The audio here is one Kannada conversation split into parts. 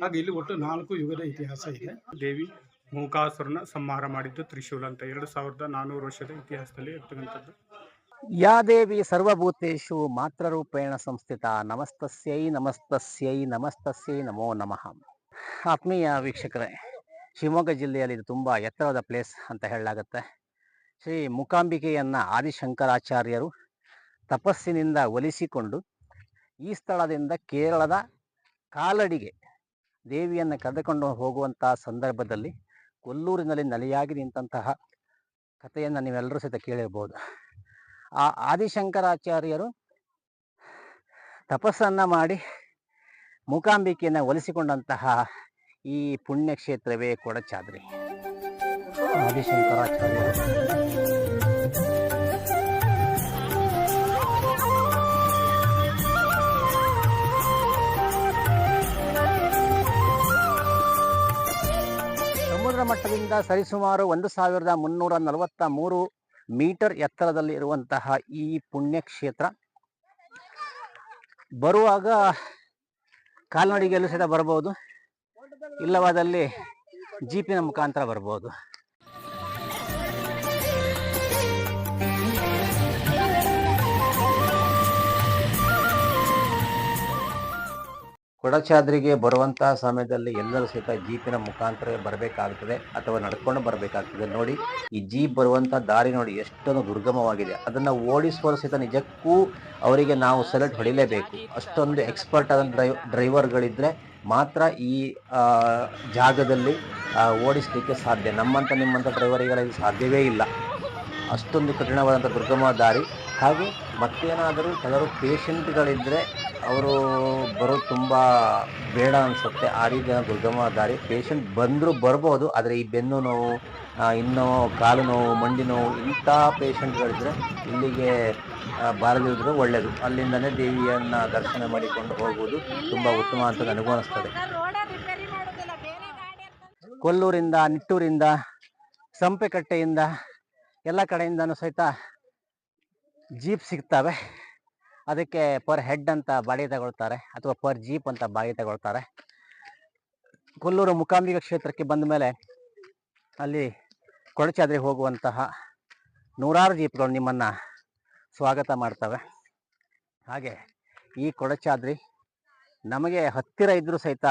ಹಾಗೆ ಇಲ್ಲಿ ಒಟ್ಟು 4 ಯುಗದ ಇತಿಹಾಸ ಇದೆ. ದೇವಿ ಮೂಕಾಸುರನ ಸಂಹಾರ ಮಾಡಿದ್ದು ತ್ರಿಶೂಲ ಅಂತ 2400 ವರ್ಷದ ಇತಿಹಾಸದಲ್ಲಿ ಇರ್ತಕ್ಕಂಥದ್ದು. ಯಾ ದೇವಿ ಸರ್ವಭೂತೇಶು ಮಾತ್ರರೂಪೇಣ ಸಂಸ್ಥಿತ ನಮಸ್ತಸ್ಯೈ ನಮಸ್ತಸ್ಯೈ ನಮಸ್ತಸ್ಯೈ ನಮೋ ನಮಃ. ಆತ್ಮೀಯ ವೀಕ್ಷಕರೇ, ಶಿವಮೊಗ್ಗ ಜಿಲ್ಲೆಯಲ್ಲಿ ಇದು ತುಂಬ ಎತ್ತರದ ಪ್ಲೇಸ್ ಅಂತ ಹೇಳಲಾಗುತ್ತೆ. ಶ್ರೀ ಮೂಕಾಂಬಿಕೆಯನ್ನು ಆದಿಶಂಕರಾಚಾರ್ಯರು ತಪಸ್ಸಿನಿಂದ ಒಲಿಸಿಕೊಂಡು ಈ ಸ್ಥಳದಿಂದ ಕೇರಳದ ಕಾಲಡಿಗೆ ದೇವಿಯನ್ನು ಕರೆದುಕೊಂಡು ಹೋಗುವಂಥ ಸಂದರ್ಭದಲ್ಲಿ ಕೊಲ್ಲೂರಿನಲ್ಲಿ ನೆಲೆಯಾಗಿ ನಿಂತಹ ಕಥೆಯನ್ನು ನೀವೆಲ್ಲರೂ ಸಹಿತ ಕೇಳಿರ್ಬೋದು. ಆ ಆದಿಶಂಕರಾಚಾರ್ಯರು ತಪಸ್ಸನ್ನು ಮಾಡಿ ಮೂಕಾಂಬಿಕೆಯನ್ನು ಒಲಿಸಿಕೊಂಡಂತಹ ಈ ಪುಣ್ಯಕ್ಷೇತ್ರವೇ ಕೊಡಚಾದ್ರಿ. ಆದಿಶಂಕರಾಚಾರ್ಯರು ಸಮುದ್ರ ಮಟ್ಟದಿಂದ ಸರಿಸುಮಾರು 1343 ಮೀಟರ್ ಎತ್ತರದಲ್ಲಿ ಇರುವಂತಹ ಈ ಪುಣ್ಯಕ್ಷೇತ್ರ ಬರುವಾಗ ಕಾಲ್ನಡಿಗೆಯಲ್ಲೂ ಸಹಿತ ಬರ್ಬೋದು, ಇಲ್ಲವಾದಲ್ಲಿ ಜೀಪಿನ ಮುಖಾಂತರ ಬರ್ಬೋದು. ಕೊಡಚಾದ್ರಿಗೆ ಬರುವಂತಹ ಸಮಯದಲ್ಲಿ ಎಲ್ಲರೂ ಸಹಿತ ಜೀಪಿನ ಮುಖಾಂತರ ಬರಬೇಕಾಗ್ತದೆ ಅಥವಾ ನಡ್ಕೊಂಡು ಬರಬೇಕಾಗ್ತದೆ. ನೋಡಿ, ಈ ಜೀಪ್ ಬರುವಂಥ ದಾರಿ ನೋಡಿ ಎಷ್ಟೊಂದು ದುರ್ಗಮವಾಗಿದೆ. ಅದನ್ನು ಓಡಿಸುವ ಸಹಿತ ನಿಜಕ್ಕೂ ಅವರಿಗೆ ನಾವು ಸೆಲೆಕ್ಟ್ ಹೊಡಿಲೇಬೇಕು. ಅಷ್ಟೊಂದು ಎಕ್ಸ್ಪರ್ಟ್ ಆದ ಡ್ರೈವರ್ಗಳಿದ್ರೆ ಮಾತ್ರ ಈ ಜಾಗದಲ್ಲಿ ಓಡಿಸಲಿಕ್ಕೆ ಸಾಧ್ಯ. ನಮ್ಮಂಥ ನಿಮ್ಮಂಥ ಡ್ರೈವರ್ಗಳಿಗೆ ಸಾಧ್ಯವೇ ಇಲ್ಲ. ಅಷ್ಟೊಂದು ಕಠಿಣವಾದಂಥ ದುರ್ಗಮ ದಾರಿ. ಹಾಗೂ ಮತ್ತೇನಾದರೂ ಕೆಲವರು ಪೇಷಂಟ್ಗಳಿದ್ದರೆ ಅವರು ಬರೋದು ತುಂಬ ಬೇಡ ಅನಿಸುತ್ತೆ. ಆ ರೀತಿಯ ದುರ್ಗಮ ದಾರಿ. ಪೇಷಂಟ್ ಬಂದರೂ ಬರ್ಬೋದು, ಆದರೆ ಈ ಬೆನ್ನು ನೋವು, ಇನ್ನೂ ಕಾಲು ನೋವು, ಮಂಡಿ ನೋವು ಇಂಥ ಪೇಷಂಟ್ಗಳಿದ್ರೆ ಇಲ್ಲಿಗೆ ಬಾರದಿದ್ದರೂ ಒಳ್ಳೆಯದು. ಅಲ್ಲಿಂದನೇ ದೇವಿಯನ್ನು ದರ್ಶನ ಮಾಡಿಕೊಂಡು ಹೋಗುವುದು ತುಂಬ ಉತ್ತಮ ಅಂತ ನನಗೂ ಅನಿಸ್ತದೆ. ಕೊಲ್ಲೂರಿಂದ, ನಿಟ್ಟೂರಿಂದ, ಸಂಪೆಕಟ್ಟೆಯಿಂದ ಎಲ್ಲ ಕಡೆಯಿಂದನೂ ಸಹಿತ ಜೀಪ್ ಸಿಗ್ತವೆ. ಅದಕ್ಕೆ ಪರ್ ಹೆಡ್ ಅಂತ ಬಾಡಿಗೆ ತಗೊಳ್ತಾರೆ ಅಥವಾ ಪರ್ ಜೀಪ್ ಅಂತ ಬಾಡಿಗೆ ತಗೊಳ್ತಾರೆ. ಕೊಲ್ಲೂರು ಮೂಕಾಂಬಿಕಾ ಕ್ಷೇತ್ರಕ್ಕೆ ಬಂದ ಮೇಲೆ ಅಲ್ಲಿ ಕೊಡಚಾದ್ರಿಗೆ ಹೋಗುವಂತಹ ನೂರಾರು ಜೀಪ್ಗಳು ನಿಮ್ಮನ್ನು ಸ್ವಾಗತ ಮಾಡ್ತವೆ. ಹಾಗೆ ಈ ಕೊಡಚಾದ್ರಿ ನಮಗೆ ಹತ್ತಿರ ಇದ್ದರೂ ಸಹಿತ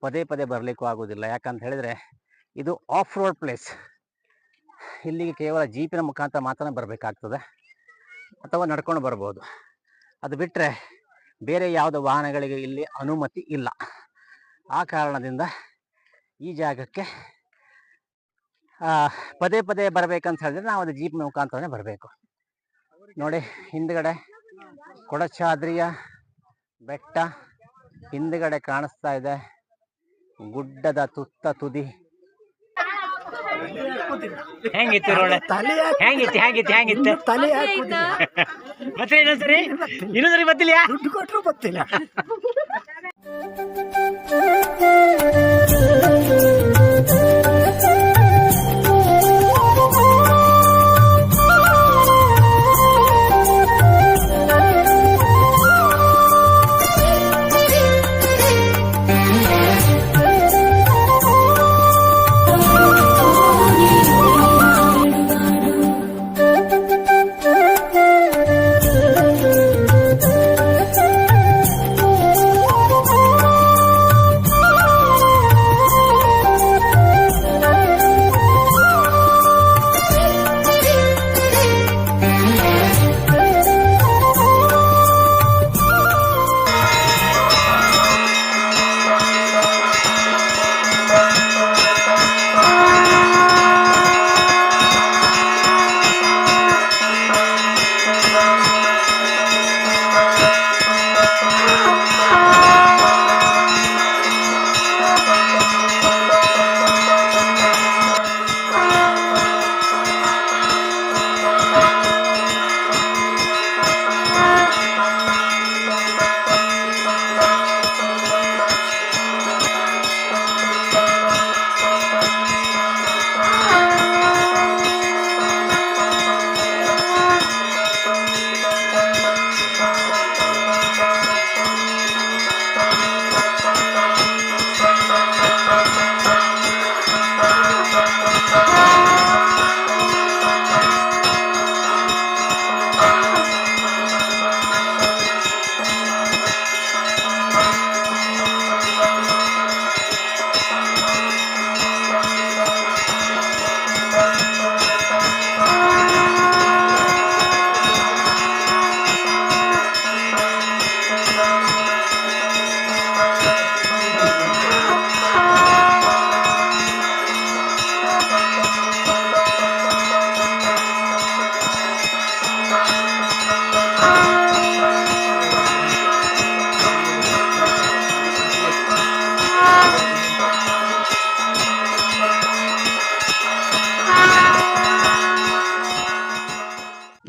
ಪದೇ ಪದೇ ಬರಲಿಕ್ಕೂ ಆಗೋದಿಲ್ಲ. ಯಾಕಂತ ಹೇಳಿದರೆ ಇದು ಆಫ್ ರೋಡ್ ಪ್ಲೇಸ್. ಇಲ್ಲಿಗೆ ಕೇವಲ ಜೀಪಿನ ಮುಖಾಂತರ ಮಾತ್ರ ಬರಬೇಕಾಗ್ತದೆ ಅಥವಾ ನಡ್ಕೊಂಡು ಬರ್ಬೋದು. ಅದು ಬಿಟ್ಟರೆ ಬೇರೆ ಯಾವುದೇ ವಾಹನಗಳಿಗೆ ಇಲ್ಲಿ ಅನುಮತಿ ಇಲ್ಲ. ಆ ಕಾರಣದಿಂದ ಈ ಜಾಗಕ್ಕೆ ಪದೇ ಪದೇ ಬರಬೇಕಂತ ಹೇಳಿದ್ರೆ ನಾವು ಅದು ಜೀಪ್ನ ಮುಖಾಂತರನೇ ಬರಬೇಕು. ನೋಡಿ, ಹಿಂದ್ಗಡೆ ಕೊಡಚಾದ್ರಿಯ ಬೆಟ್ಟ ಹಿಂದ್ಗಡೆ ಕಾಣಿಸ್ತಾ ಇದೆ. ಗುಡ್ಡದ ತುದಿ ಹೆಂಗಿತ್ತು ರೋಡ್? ಹೆಂಗಿತ್ತು ತಲೆ ಮತ್ತೆ ಇನ್ನೊಂದ್ಸರಿ ಗೊತ್ತಿಲ್ಲ, ದುಡ್ಡು ಕೊಟ್ಟರು ಗೊತ್ತಿಲ್ಲ.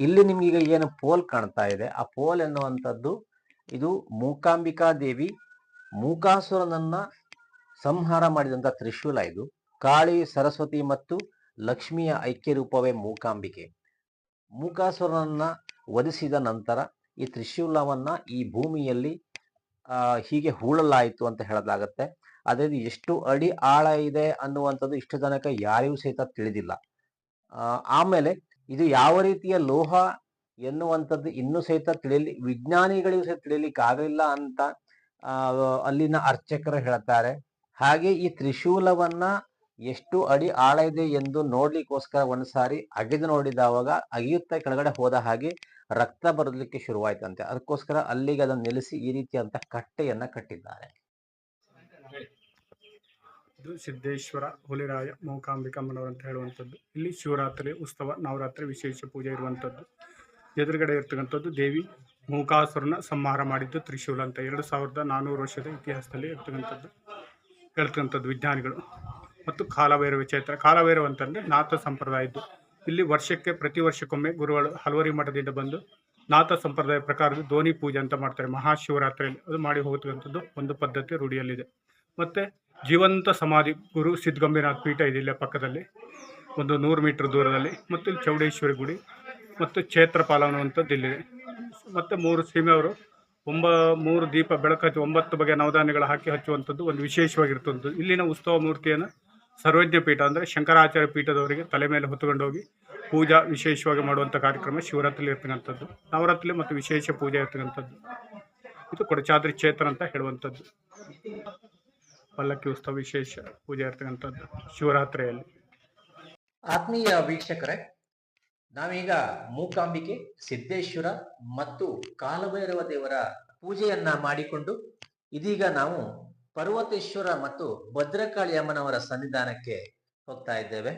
ಇಲ್ಲಿ ನಿಮ್ಗೀಗ ಏನು ಪೋಲ್ ಕಾಣ್ತಾ ಇದೆ, ಆ ಪೋಲ್ ಎನ್ನುವಂಥದ್ದು ಇದು ಮೂಕಾಂಬಿಕಾ ದೇವಿ ಮೂಕಾಸುರನನ್ನ ಸಂಹಾರ ಮಾಡಿದಂತ ತ್ರಿಶೂಲ. ಇದು ಕಾಳಿ, ಸರಸ್ವತಿ ಮತ್ತು ಲಕ್ಷ್ಮಿಯ ಐಕ್ಯ ರೂಪವೇ ಮೂಕಾಂಬಿಕೆ. ಮೂಕಾಸುರನನ್ನ ವಧಿಸಿದ ನಂತರ ಈ ತ್ರಿಶೂಲವನ್ನ ಈ ಭೂಮಿಯಲ್ಲಿ ಹೀಗೆ ಹೂಳಲಾಯಿತು ಅಂತ ಹೇಳಲಾಗತ್ತೆ. ಅದೇ ಎಷ್ಟು ಅಡಿ ಆಳ ಇದೆ ಅನ್ನುವಂಥದ್ದು ಇಷ್ಟು ತನಕ ಯಾರಿಗೂ ಸಹಿತ ತಿಳಿದಿಲ್ಲ. ಆಮೇಲೆ ಇದು ಯಾವ ರೀತಿಯ ಲೋಹ ಎನ್ನುವಂಥದ್ದು ಇನ್ನೂ ಸಹಿತ ವಿಜ್ಞಾನಿಗಳಿಗೂ ಸಹಿತ ತಿಳಿಲಿಕ್ಕೆ ಆಗಲಿಲ್ಲ ಅಂತ ಅಲ್ಲಿನ ಅರ್ಚಕರು ಹೇಳ್ತಾರೆ. ಹಾಗೆ ಈ ತ್ರಿಶೂಲವನ್ನ ಎಷ್ಟು ಅಡಿ ಆಳ ಇದೆ ಎಂದು ನೋಡ್ಲಿಕ್ಕೋಸ್ಕರ ಒಂದ್ಸಾರಿ ಅಗೆದು ನೋಡಿದವಾಗ ಅಗಿಯುತ್ತಾ ಕೆಳಗಡೆ ಹೋದ ಹಾಗೆ ರಕ್ತ ಬರಲಿಕ್ಕೆ ಶುರುವಾಯ್ತಂತೆ. ಅದಕ್ಕೋಸ್ಕರ ಅಲ್ಲಿಗೆ ಅದನ್ನು ನಿಲ್ಲಿಸಿ ಈ ರೀತಿಯಂತ ಕಟ್ಟೆಯನ್ನ ಕಟ್ಟಿದ್ದಾರೆ. ಇದು ಸಿದ್ದೇಶ್ವರ ಹುಲಿರಾಯ ಮೂಕಾಂಬಿಕಮ್ಮನವರು ಅಂತ ಹೇಳುವಂಥದ್ದು. ಇಲ್ಲಿ ಶಿವರಾತ್ರಿ ಉತ್ಸವ, ನವರಾತ್ರಿ ವಿಶೇಷ ಪೂಜೆ ಇರುವಂಥದ್ದು. ಎದುರುಗಡೆ ಇರ್ತಕ್ಕಂಥದ್ದು ದೇವಿ ಮೂಕಾಸುರನ ಸಂಹಾರ ಮಾಡಿದ್ದು ತ್ರಿಶೂಲ ಅಂತ 2400 ವರ್ಷದ ಇತಿಹಾಸದಲ್ಲಿ ಹೇಳ್ತಕ್ಕಂಥದ್ದು ವಿಜ್ಞಾನಿಗಳು. ಮತ್ತು ಕಾಲಭೈರವ ಕ್ಷೇತ್ರ. ಕಾಲಭೈರವ ಅಂತಂದರೆ ನಾಥ ಸಂಪ್ರದಾಯದ್ದು. ಇಲ್ಲಿ ಪ್ರತಿ ವರ್ಷಕ್ಕೊಮ್ಮೆ ಗುರುಗಳು ಹಲವರಿ ಮಠದಿಂದ ಬಂದು ನಾಥ ಸಂಪ್ರದಾಯ ಪ್ರಕಾರದ ದೋಣಿ ಪೂಜೆ ಅಂತ ಮಾಡ್ತಾರೆ ಮಹಾಶಿವರಾತ್ರಿಯಲ್ಲಿ. ಅದು ಮಾಡಿ ಹೋಗ್ತಕ್ಕಂಥದ್ದು ಒಂದು ಪದ್ಧತಿ ರೂಢಿಯಲ್ಲಿದೆ. ಮತ್ತು ಜೀವಂತ ಸಮಾಧಿ ಗುರು ಸಿದ್ಧಗಂಭೀರನಾಥ ಪೀಠ ಇದೆ ಇಲ್ಲೇ ಪಕ್ಕದಲ್ಲಿ, ಒಂದು 100 ಮೀಟರ್ ದೂರದಲ್ಲಿ. ಮತ್ತು ಇಲ್ಲಿ ಚೌಡೇಶ್ವರಿ ಗುಡಿ ಮತ್ತು ಕ್ಷೇತ್ರಪಾಲ ಅನ್ನುವಂಥದ್ದು ಇಲ್ಲಿದೆ. ಮತ್ತು 3 ಸೀಮೆಯವರು 3 ದೀಪ ಬೆಳಕು ಹಚ್ಚಿ 9 ಬಗೆಯ ನವಧಾನ್ಯಗಳು ಹಾಕಿ ಹಚ್ಚುವಂಥದ್ದು ಒಂದು ವಿಶೇಷವಾಗಿರ್ತದ್ದು. ಇಲ್ಲಿನ ಉತ್ಸವ ಮೂರ್ತಿಯನ್ನು ಸರ್ವಜ್ಞ ಪೀಠ ಅಂದರೆ ಶಂಕರಾಚಾರ್ಯ ಪೀಠದವರಿಗೆ ತಲೆ ಮೇಲೆ ಹೊತ್ತುಕೊಂಡು ಹೋಗಿ ಪೂಜಾ ವಿಶೇಷವಾಗಿ ಮಾಡುವಂಥ ಕಾರ್ಯಕ್ರಮ ಶಿವರಾತ್ರಿಲಿ ಇರ್ತಕ್ಕಂಥದ್ದು. ನವರಾತ್ರಿ ಮತ್ತು ವಿಶೇಷ ಪೂಜೆ ಇರ್ತಕ್ಕಂಥದ್ದು. ಇದು ಕೊಡಚಾದ್ರಿ ಕ್ಷೇತ್ರ ಅಂತ ಹೇಳುವಂಥದ್ದು. ಪಲ್ಲಕ್ಕಿ ಉತ್ಸವ ವಿಶೇಷ ಪೂಜೆ ಇರ್ತಕ್ಕಂಥದ್ದು ಶಿವರಾತ್ರಿಯಲ್ಲಿ. ಆತ್ಮೀಯ ವೀಕ್ಷಕರೇ, ನಾವೀಗ ಮೂಕಾಂಬಿಕೆ, ಸಿದ್ದೇಶ್ವರ ಮತ್ತು ಕಾಲಭೈರವ ದೇವರ ಪೂಜೆಯನ್ನ ಮಾಡಿಕೊಂಡು ಇದೀಗ ನಾವು ಪರ್ವತೇಶ್ವರ ಮತ್ತು ಭದ್ರಕಾಳಿ ಅಮ್ಮನವರ ಸನ್ನಿಧಾನಕ್ಕೆ ಹೋಗ್ತಾ ಇದ್ದೇವೆ.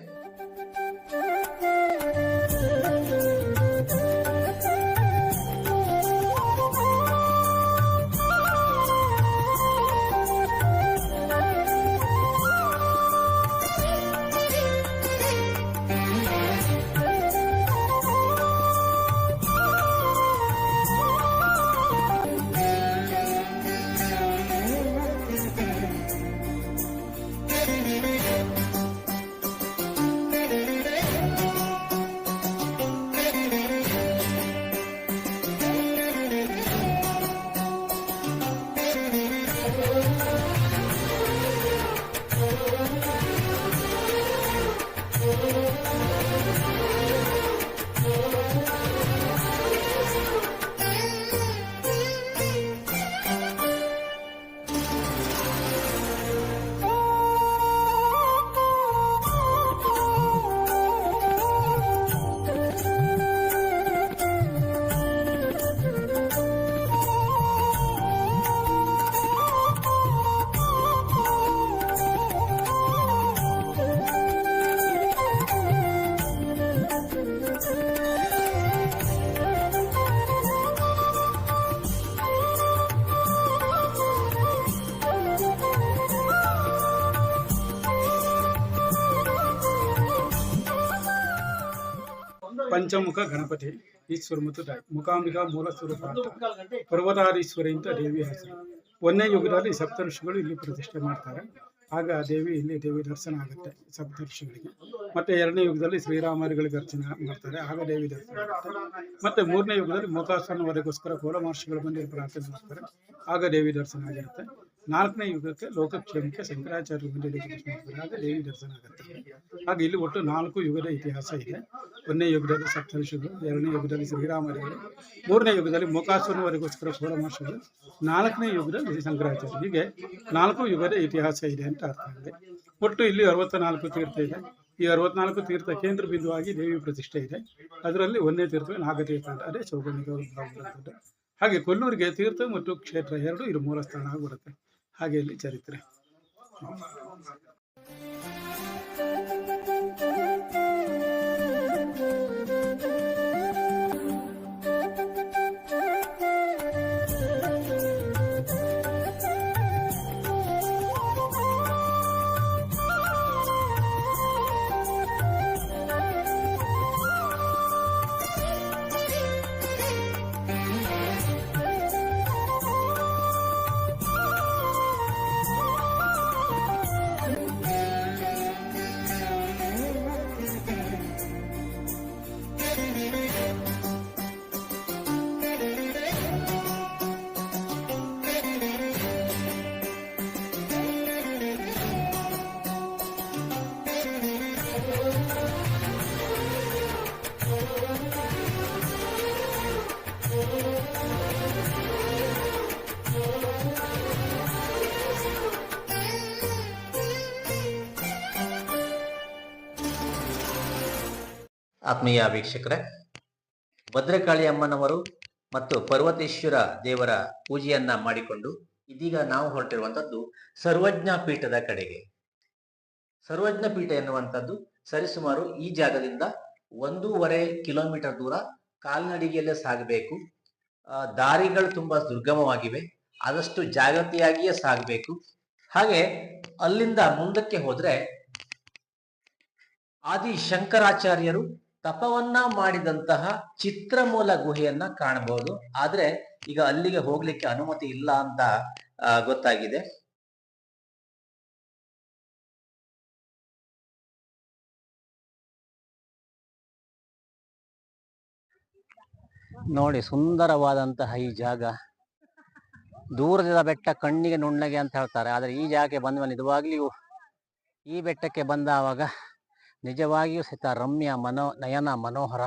ಪಂಚಮುಖ ಗಣಪತಿ ಈಶ್ವರ ಮತ್ತು ತಾಯಿ ಮೂಕಾಂಬಿಕಾ ಮೂಲ ಸ್ವರೂಪ ಪರ್ವತಾರೀಶ್ವರಿ ಅಂತ ದೇವಿ ಹೆಸರು. 1ನೇ ಯುಗದಲ್ಲಿ ಸಪ್ತಋಷಿಗಳು ಇಲ್ಲಿ ಪ್ರತಿಷ್ಠೆ ಮಾಡ್ತಾರೆ. ಆಗ ಇಲ್ಲಿ ದೇವಿ ದರ್ಶನ ಆಗುತ್ತೆ ಸಪ್ತಋಷಿಗಳಿಗೆ. ಮತ್ತೆ 2ನೇ ಯುಗದಲ್ಲಿ ಶ್ರೀರಾಮರಿಗೆ ದರ್ಶನ ಮಾಡ್ತಾರೆ, ಆಗ ದೇವಿ ದರ್ಶನ ಆಗುತ್ತೆ. ಮತ್ತೆ 3ನೇ ಯುಗದಲ್ಲಿ ಮೂಕಾಸುರನ ವಧೆಗೋಸ್ಕರ ಕೋಲ ಮಹರ್ಷಿಗಳು ಬಂದು ಪ್ರಾರ್ಥನೆ ಮಾಡ್ತಾರೆ, ಆಗ ದೇವಿ ದರ್ಶನ ಆಗಿರುತ್ತೆ. 4ನೇ ಯುಗಕ್ಕೆ ಲೋಕಕ್ಷೇಮಕ್ಕೆ ಶಂಕರಾಚಾರ್ಯರು ಬಂದು ದರ್ಶನ ಮಾಡ್ತಾರೆ, ಆಗ ದೇವಿ ದರ್ಶನ ಆಗುತ್ತೆ. ಹಾಗೆ ಇಲ್ಲಿ ಒಟ್ಟು 4 ಯುಗದ ಇತಿಹಾಸ ಇದೆ. 1ನೇ ಯುಗದಲ್ಲಿ ಸಪ್ತಋಷಿಗಳು, 2ನೇ ಯುಗದಲ್ಲಿ ಶ್ರೀರಾಮರಿಗೆ, 3ನೇ ಯುಗದಲ್ಲಿ ಮೂಕಾಸುರನವರೆಗೋಸ್ಕರ ಕೋಲ ಮಹರ್ಷಿಗಳು, 4ನೇ ಯುಗದಲ್ಲಿ ಶಂಕರಾಚಾರ್ಯ. ಹೀಗೆ 4 ಯುಗದ ಇತಿಹಾಸ ಇದೆ ಅಂತ ಅರ್ಥ ಆಗಿದೆ. ಒಟ್ಟು ಇಲ್ಲಿ 64 ತೀರ್ಥ ಇದೆ. ಈ 64 ತೀರ್ಥ ಕೇಂದ್ರ ಬಿಂದುವಾಗಿ ದೇವಿ ಪ್ರತಿಷ್ಠೆ ಇದೆ. ಅದರಲ್ಲಿ 1ನೇ ತೀರ್ಥವೇ ನಾಗತೀರ್ಥ ಅಂತ, ಅದೇ ಚೌಗಣಿಗೆ. ಹಾಗೆ ಕೊಲ್ಲೂರಿಗೆ ತೀರ್ಥ ಮತ್ತು ಕ್ಷೇತ್ರ 2 ಇದು ಮೂಲ ಸ್ಥಾನ ಆಗಿರುತ್ತೆ. ಹಾಗೆ ಇಲ್ಲಿ ಚರಿತ್ರೆ. ಆತ್ಮೀಯ ವೀಕ್ಷಕರೇ, ಭದ್ರಕಾಳಿ ಅಮ್ಮನವರು ಮತ್ತು ಪರ್ವತೇಶ್ವರ ದೇವರ ಪೂಜೆಯನ್ನ ಮಾಡಿಕೊಂಡು ಇದೀಗ ನಾವು ಹೊರಟಿರುವಂತದ್ದು ಸರ್ವಜ್ಞ ಪೀಠದ ಕಡೆಗೆ. ಸರ್ವಜ್ಞ ಪೀಠ ಎನ್ನುವಂಥದ್ದು ಸರಿಸುಮಾರು ಈ ಜಾಗದಿಂದ 1.5 ಕಿಲೋಮೀಟರ್ ದೂರ ಕಾಲ್ನಡಿಗೆಯಲ್ಲೇ ಸಾಗಬೇಕು. ದಾರಿಗಳು ತುಂಬಾ ದುರ್ಗಮವಾಗಿವೆ, ಆದಷ್ಟು ಜಾಗ್ರತೆಯಾಗಿಯೇ ಸಾಗಬೇಕು. ಹಾಗೆ ಅಲ್ಲಿಂದ ಮುಂದಕ್ಕೆ ಹೋದ್ರೆ ಆದಿ ಶಂಕರಾಚಾರ್ಯರು ತಪವನ್ನ ಮಾಡಿದಂತಹ ಚಿತ್ರಮೂಲ ಗುಹೆಯನ್ನ ಕಾಣಬಹುದು. ಆದ್ರೆ ಈಗ ಅಲ್ಲಿಗೆ ಹೋಗ್ಲಿಕ್ಕೆ ಅನುಮತಿ ಇಲ್ಲ ಅಂತ ಗೊತ್ತಾಗಿದೆ. ನೋಡಿ, ಸುಂದರವಾದಂತಹ ಈ ಜಾಗ. ದೂರದ ಬೆಟ್ಟ ಕಣ್ಣಿಗೆ ನುಣ್ಣಗೆ ಅಂತ ಹೇಳ್ತಾರೆ, ಆದರೆ ಈ ಜಾಗಕ್ಕೆ ಬಂದ ಮೇಲೆ ನಿಜವಾಗ್ಲಿಯೂ ಈ ಬೆಟ್ಟಕ್ಕೆ ಬಂದಾವಾಗ ನಿಜವಾಗಿಯೂ ಸಹಿತ ರಮ್ಯ ನಯನ ಮನೋಹರ.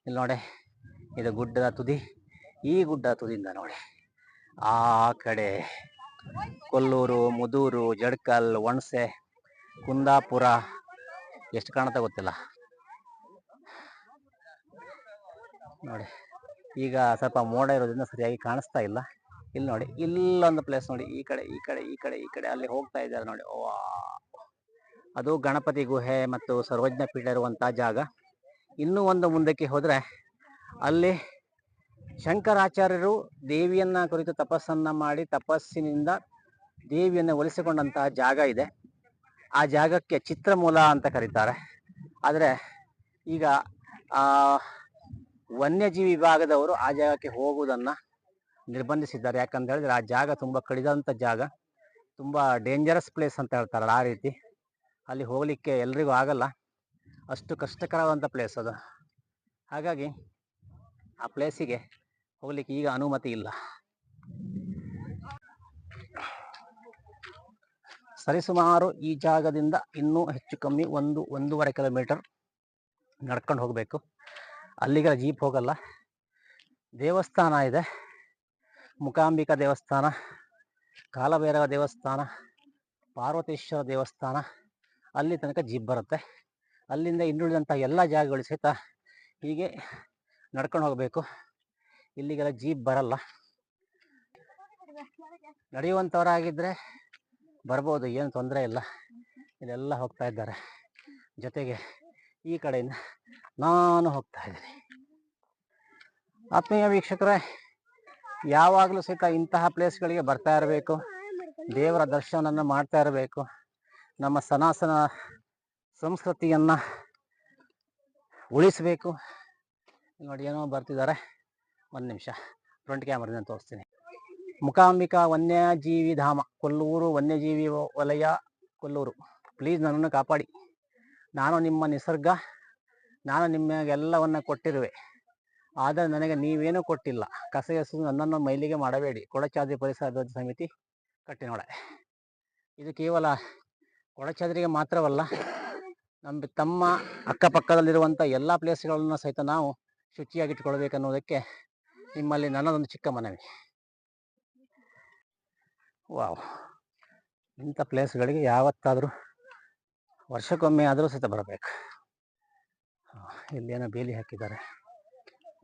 ಇಲ್ಲಿ ನೋಡಿ, ಇದು ಗುಡ್ಡದ ತುದಿ. ಈ ಗುಡ್ಡದ ತುದಿಯಿಂದ ನೋಡಿ ಆ ಕಡೆ ಕೊಲ್ಲೂರು, ಮುದೂರು, ಜಡ್ಕಲ್, ಒಣಸೆ, ಕುಂದಾಪುರ ಎಷ್ಟು ಕಾಣುತ್ತಾ ಗೊತ್ತಿಲ್ಲ. ನೋಡಿ, ಈಗ ಸ್ವಲ್ಪ ಮೋಡ ಇರೋದ್ರಿಂದ ಸರಿಯಾಗಿ ಕಾಣಿಸ್ತಾ ಇಲ್ಲ. ಇಲ್ಲಿ ನೋಡಿ, ಇಲ್ಲೊಂದು ಪ್ಲೇಸ್ ನೋಡಿ, ಈ ಕಡೆ ಈ ಕಡೆ ಈ ಕಡೆ ಈ ಕಡೆ ಅಲ್ಲಿ ಹೋಗ್ತಾ ಇದ್ದಾರೆ ನೋಡಿ. ಅದು ಗಣಪತಿ ಗುಹೆ ಮತ್ತು ಸರ್ವಜ್ಞ ಪೀಠ ಇರುವಂತಹ ಜಾಗ. ಇನ್ನೂ ಒಂದು ಮುಂದಕ್ಕೆ ಹೋದ್ರೆ ಅಲ್ಲಿ ಶಂಕರಾಚಾರ್ಯರು ದೇವಿಯನ್ನ ಕುರಿತು ತಪಸ್ಸನ್ನ ಮಾಡಿ ತಪಸ್ಸಿನಿಂದ ದೇವಿಯನ್ನು ಒಲಿಸಿಕೊಂಡಂತಹ ಜಾಗ ಇದೆ. ಆ ಜಾಗಕ್ಕೆ ಚಿತ್ರಮೂಲ ಅಂತ ಕರೀತಾರೆ. ಆದರೆ ಈಗ ವನ್ಯಜೀವಿ ವಿಭಾಗದವರು ಆ ಜಾಗಕ್ಕೆ ಹೋಗುವುದನ್ನ ನಿರ್ಬಂಧಿಸಿದ್ದಾರೆ. ಯಾಕಂತ ಹೇಳಿದ್ರೆ ಆ ಜಾಗ ತುಂಬಾ ಕಡಿದಂಥ ಜಾಗ, ತುಂಬಾ ಡೇಂಜರಸ್ ಪ್ಲೇಸ್ ಅಂತ ಹೇಳ್ತಾರಲ್ಲ, ಆ ರೀತಿ ಅಲ್ಲಿ ಹೋಗ್ಲಿಕ್ಕೆ ಎಲ್ರಿಗೂ ಆಗಲ್ಲ. ಅಷ್ಟು ಕಷ್ಟಕರವಾದಂಥ ಪ್ಲೇಸ್ ಅದು. ಹಾಗಾಗಿ ಆ ಪ್ಲೇಸಿಗೆ ಹೋಗ್ಲಿಕ್ಕೆ ಈಗ ಅನುಮತಿ ಇಲ್ಲ. ಸರಿಸುಮಾರು ಈ ಜಾಗದಿಂದ ಇನ್ನೂ ಹೆಚ್ಚು ಕಮ್ಮಿ 1.5 ಕಿಲೋಮೀಟರ್ ನಡ್ಕೊಂಡು ಹೋಗಬೇಕು. ಅಲ್ಲಿಗೆ ಜೀಪ್ ಹೋಗಲ್ಲ. ದೇವಸ್ಥಾನ ಇದೆ, ಮೂಕಾಂಬಿಕಾ ದೇವಸ್ಥಾನ, ಕಾಲಭೈರವ ದೇವಸ್ಥಾನ, ಪಾರ್ವತೇಶ್ವರ ದೇವಸ್ಥಾನ, ಅಲ್ಲಿ ತನಕ ಜೀಪ್ ಬರುತ್ತೆ. ಅಲ್ಲಿಂದ ಇನ್ನುಳಿದಂಥ ಎಲ್ಲ ಜಾಗಗಳು ಸಹಿತ ಹೀಗೆ ನಡ್ಕೊಂಡು ಹೋಗಬೇಕು. ಇಲ್ಲಿಗೆಲ್ಲ ಜೀಪ್ ಬರಲ್ಲ. ನಡೆಯುವಂಥವರಾಗಿದ್ದರೆ ಬರ್ಬೋದು, ಏನು ತೊಂದರೆ ಇಲ್ಲ. ಇಲ್ಲೆಲ್ಲ ಹೋಗ್ತಾ ಇದ್ದಾರೆ. ಜೊತೆಗೆ ಈ ಕಡೆಯಿಂದ ನಾನು ಹೋಗ್ತಾ ಇದ್ದೀನಿ. ಆತ್ಮೀಯ ವೀಕ್ಷಕರೇ, ಯಾವಾಗಲೂ ಸಹಿತ ಇಂತಹ ಪ್ಲೇಸ್ಗಳಿಗೆ ಬರ್ತಾ ಇರಬೇಕು, ದೇವರ ದರ್ಶನವನ್ನು ಮಾಡ್ತಾ ಇರಬೇಕು. ನಮ್ಮ ಸನಾತನ ಸಂಸ್ಕೃತಿಯನ್ನು ಉಳಿಸಬೇಕು. ನೋಡಿ, ಏನೋ ಬರ್ತಿದ್ದಾರೆ. ಒಂದು ನಿಮಿಷ ಫ್ರಂಟ್ ಕ್ಯಾಮ್ರಾದಿಂದ ತೋರಿಸ್ತೀನಿ. ಮೂಕಾಂಬಿಕಾ ವನ್ಯಜೀವಿ ಧಾಮ, ಕೊಲ್ಲೂರು ವನ್ಯಜೀವಿ ವಲಯ, ಕೊಲ್ಲೂರು. ಪ್ಲೀಸ್ ನನ್ನನ್ನು ಕಾಪಾಡಿ. ನಾನು ನಿಮ್ಮ ನಿಸರ್ಗ, ನಾನು ನಿಮಗೆಲ್ಲವನ್ನು ಕೊಟ್ಟಿರುವೆ, ಆದರೆ ನನಗೆ ನೀವೇನೂ ಕೊಟ್ಟಿಲ್ಲ. ಕಸ ಎಸೆದು ನನ್ನನ್ನು ಮೈಲಿಗೆ ಮಾಡಬೇಡಿ. ಕೊಡಚಾದ್ರಿ ಪರಿಸರ ಅಭಿವೃದ್ಧಿ ಸಮಿತಿ, ಕಟ್ಟಿನೊಳೆ. ಇದು ಕೇವಲ ಕೊಡಚಾದ್ರಿಗೆ ಮಾತ್ರವಲ್ಲ, ತಮ್ಮ ಅಕ್ಕಪಕ್ಕದಲ್ಲಿರುವಂಥ ಎಲ್ಲ ಪ್ಲೇಸ್ಗಳನ್ನು ಸಹಿತ ನಾವು ಶುಚಿಯಾಗಿಟ್ಕೊಳ್ಬೇಕನ್ನೋದಕ್ಕೆ ನಿಮ್ಮಲ್ಲಿ ನನ್ನದೊಂದು ಚಿಕ್ಕ ಮನವಿ. ವಾವ್, ಇಂಥ ಪ್ಲೇಸ್ಗಳಿಗೆ ಯಾವತ್ತಾದರೂ ವರ್ಷಕ್ಕೊಮ್ಮೆ ಆದರೂ ಸಹಿತ ಬರಬೇಕು. ಇಲ್ಲೇನೋ ಬೇಲಿ ಹಾಕಿದ್ದಾರೆ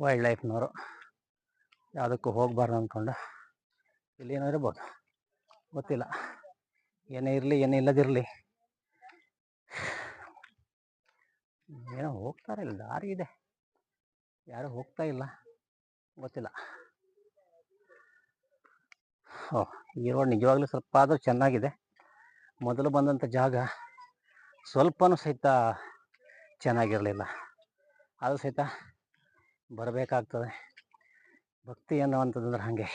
ವೈಲ್ಡ್ ಲೈಫ್ನವರು, ಯಾವುದಕ್ಕೂ ಹೋಗಬಾರ್ದು ಅಂದ್ಕೊಂಡು. ಇಲ್ಲೇನೋ ಇರ್ಬೋದು, ಗೊತ್ತಿಲ್ಲ. ಏನೇ ಇರಲಿ, ಏನೇ ಇಲ್ಲದಿರಲಿ, ಏನೋ ಹೋಗ್ತಾರೆ. ಇಲ್ಲ, ದಾರಿ ಇದೆ, ಯಾರು ಹೋಗ್ತಾ ಇಲ್ಲ, ಗೊತ್ತಿಲ್ಲ. ಈ ರೋಡ್ ನಿಜವಾಗ್ಲೂ ಸ್ವಲ್ಪ ಆದರೂ ಚೆನ್ನಾಗಿದೆ. ಮೊದಲು ಬಂದಂಥ ಜಾಗ ಸ್ವಲ್ಪನೂ ಸಹಿತ ಚೆನ್ನಾಗಿರಲಿಲ್ಲ. ಅದು ಸಹಿತ ಬರಬೇಕಾಗ್ತದೆ. ಭಕ್ತಿ ಅನ್ನುವಂಥದ್ದು ಹಾಗೆ.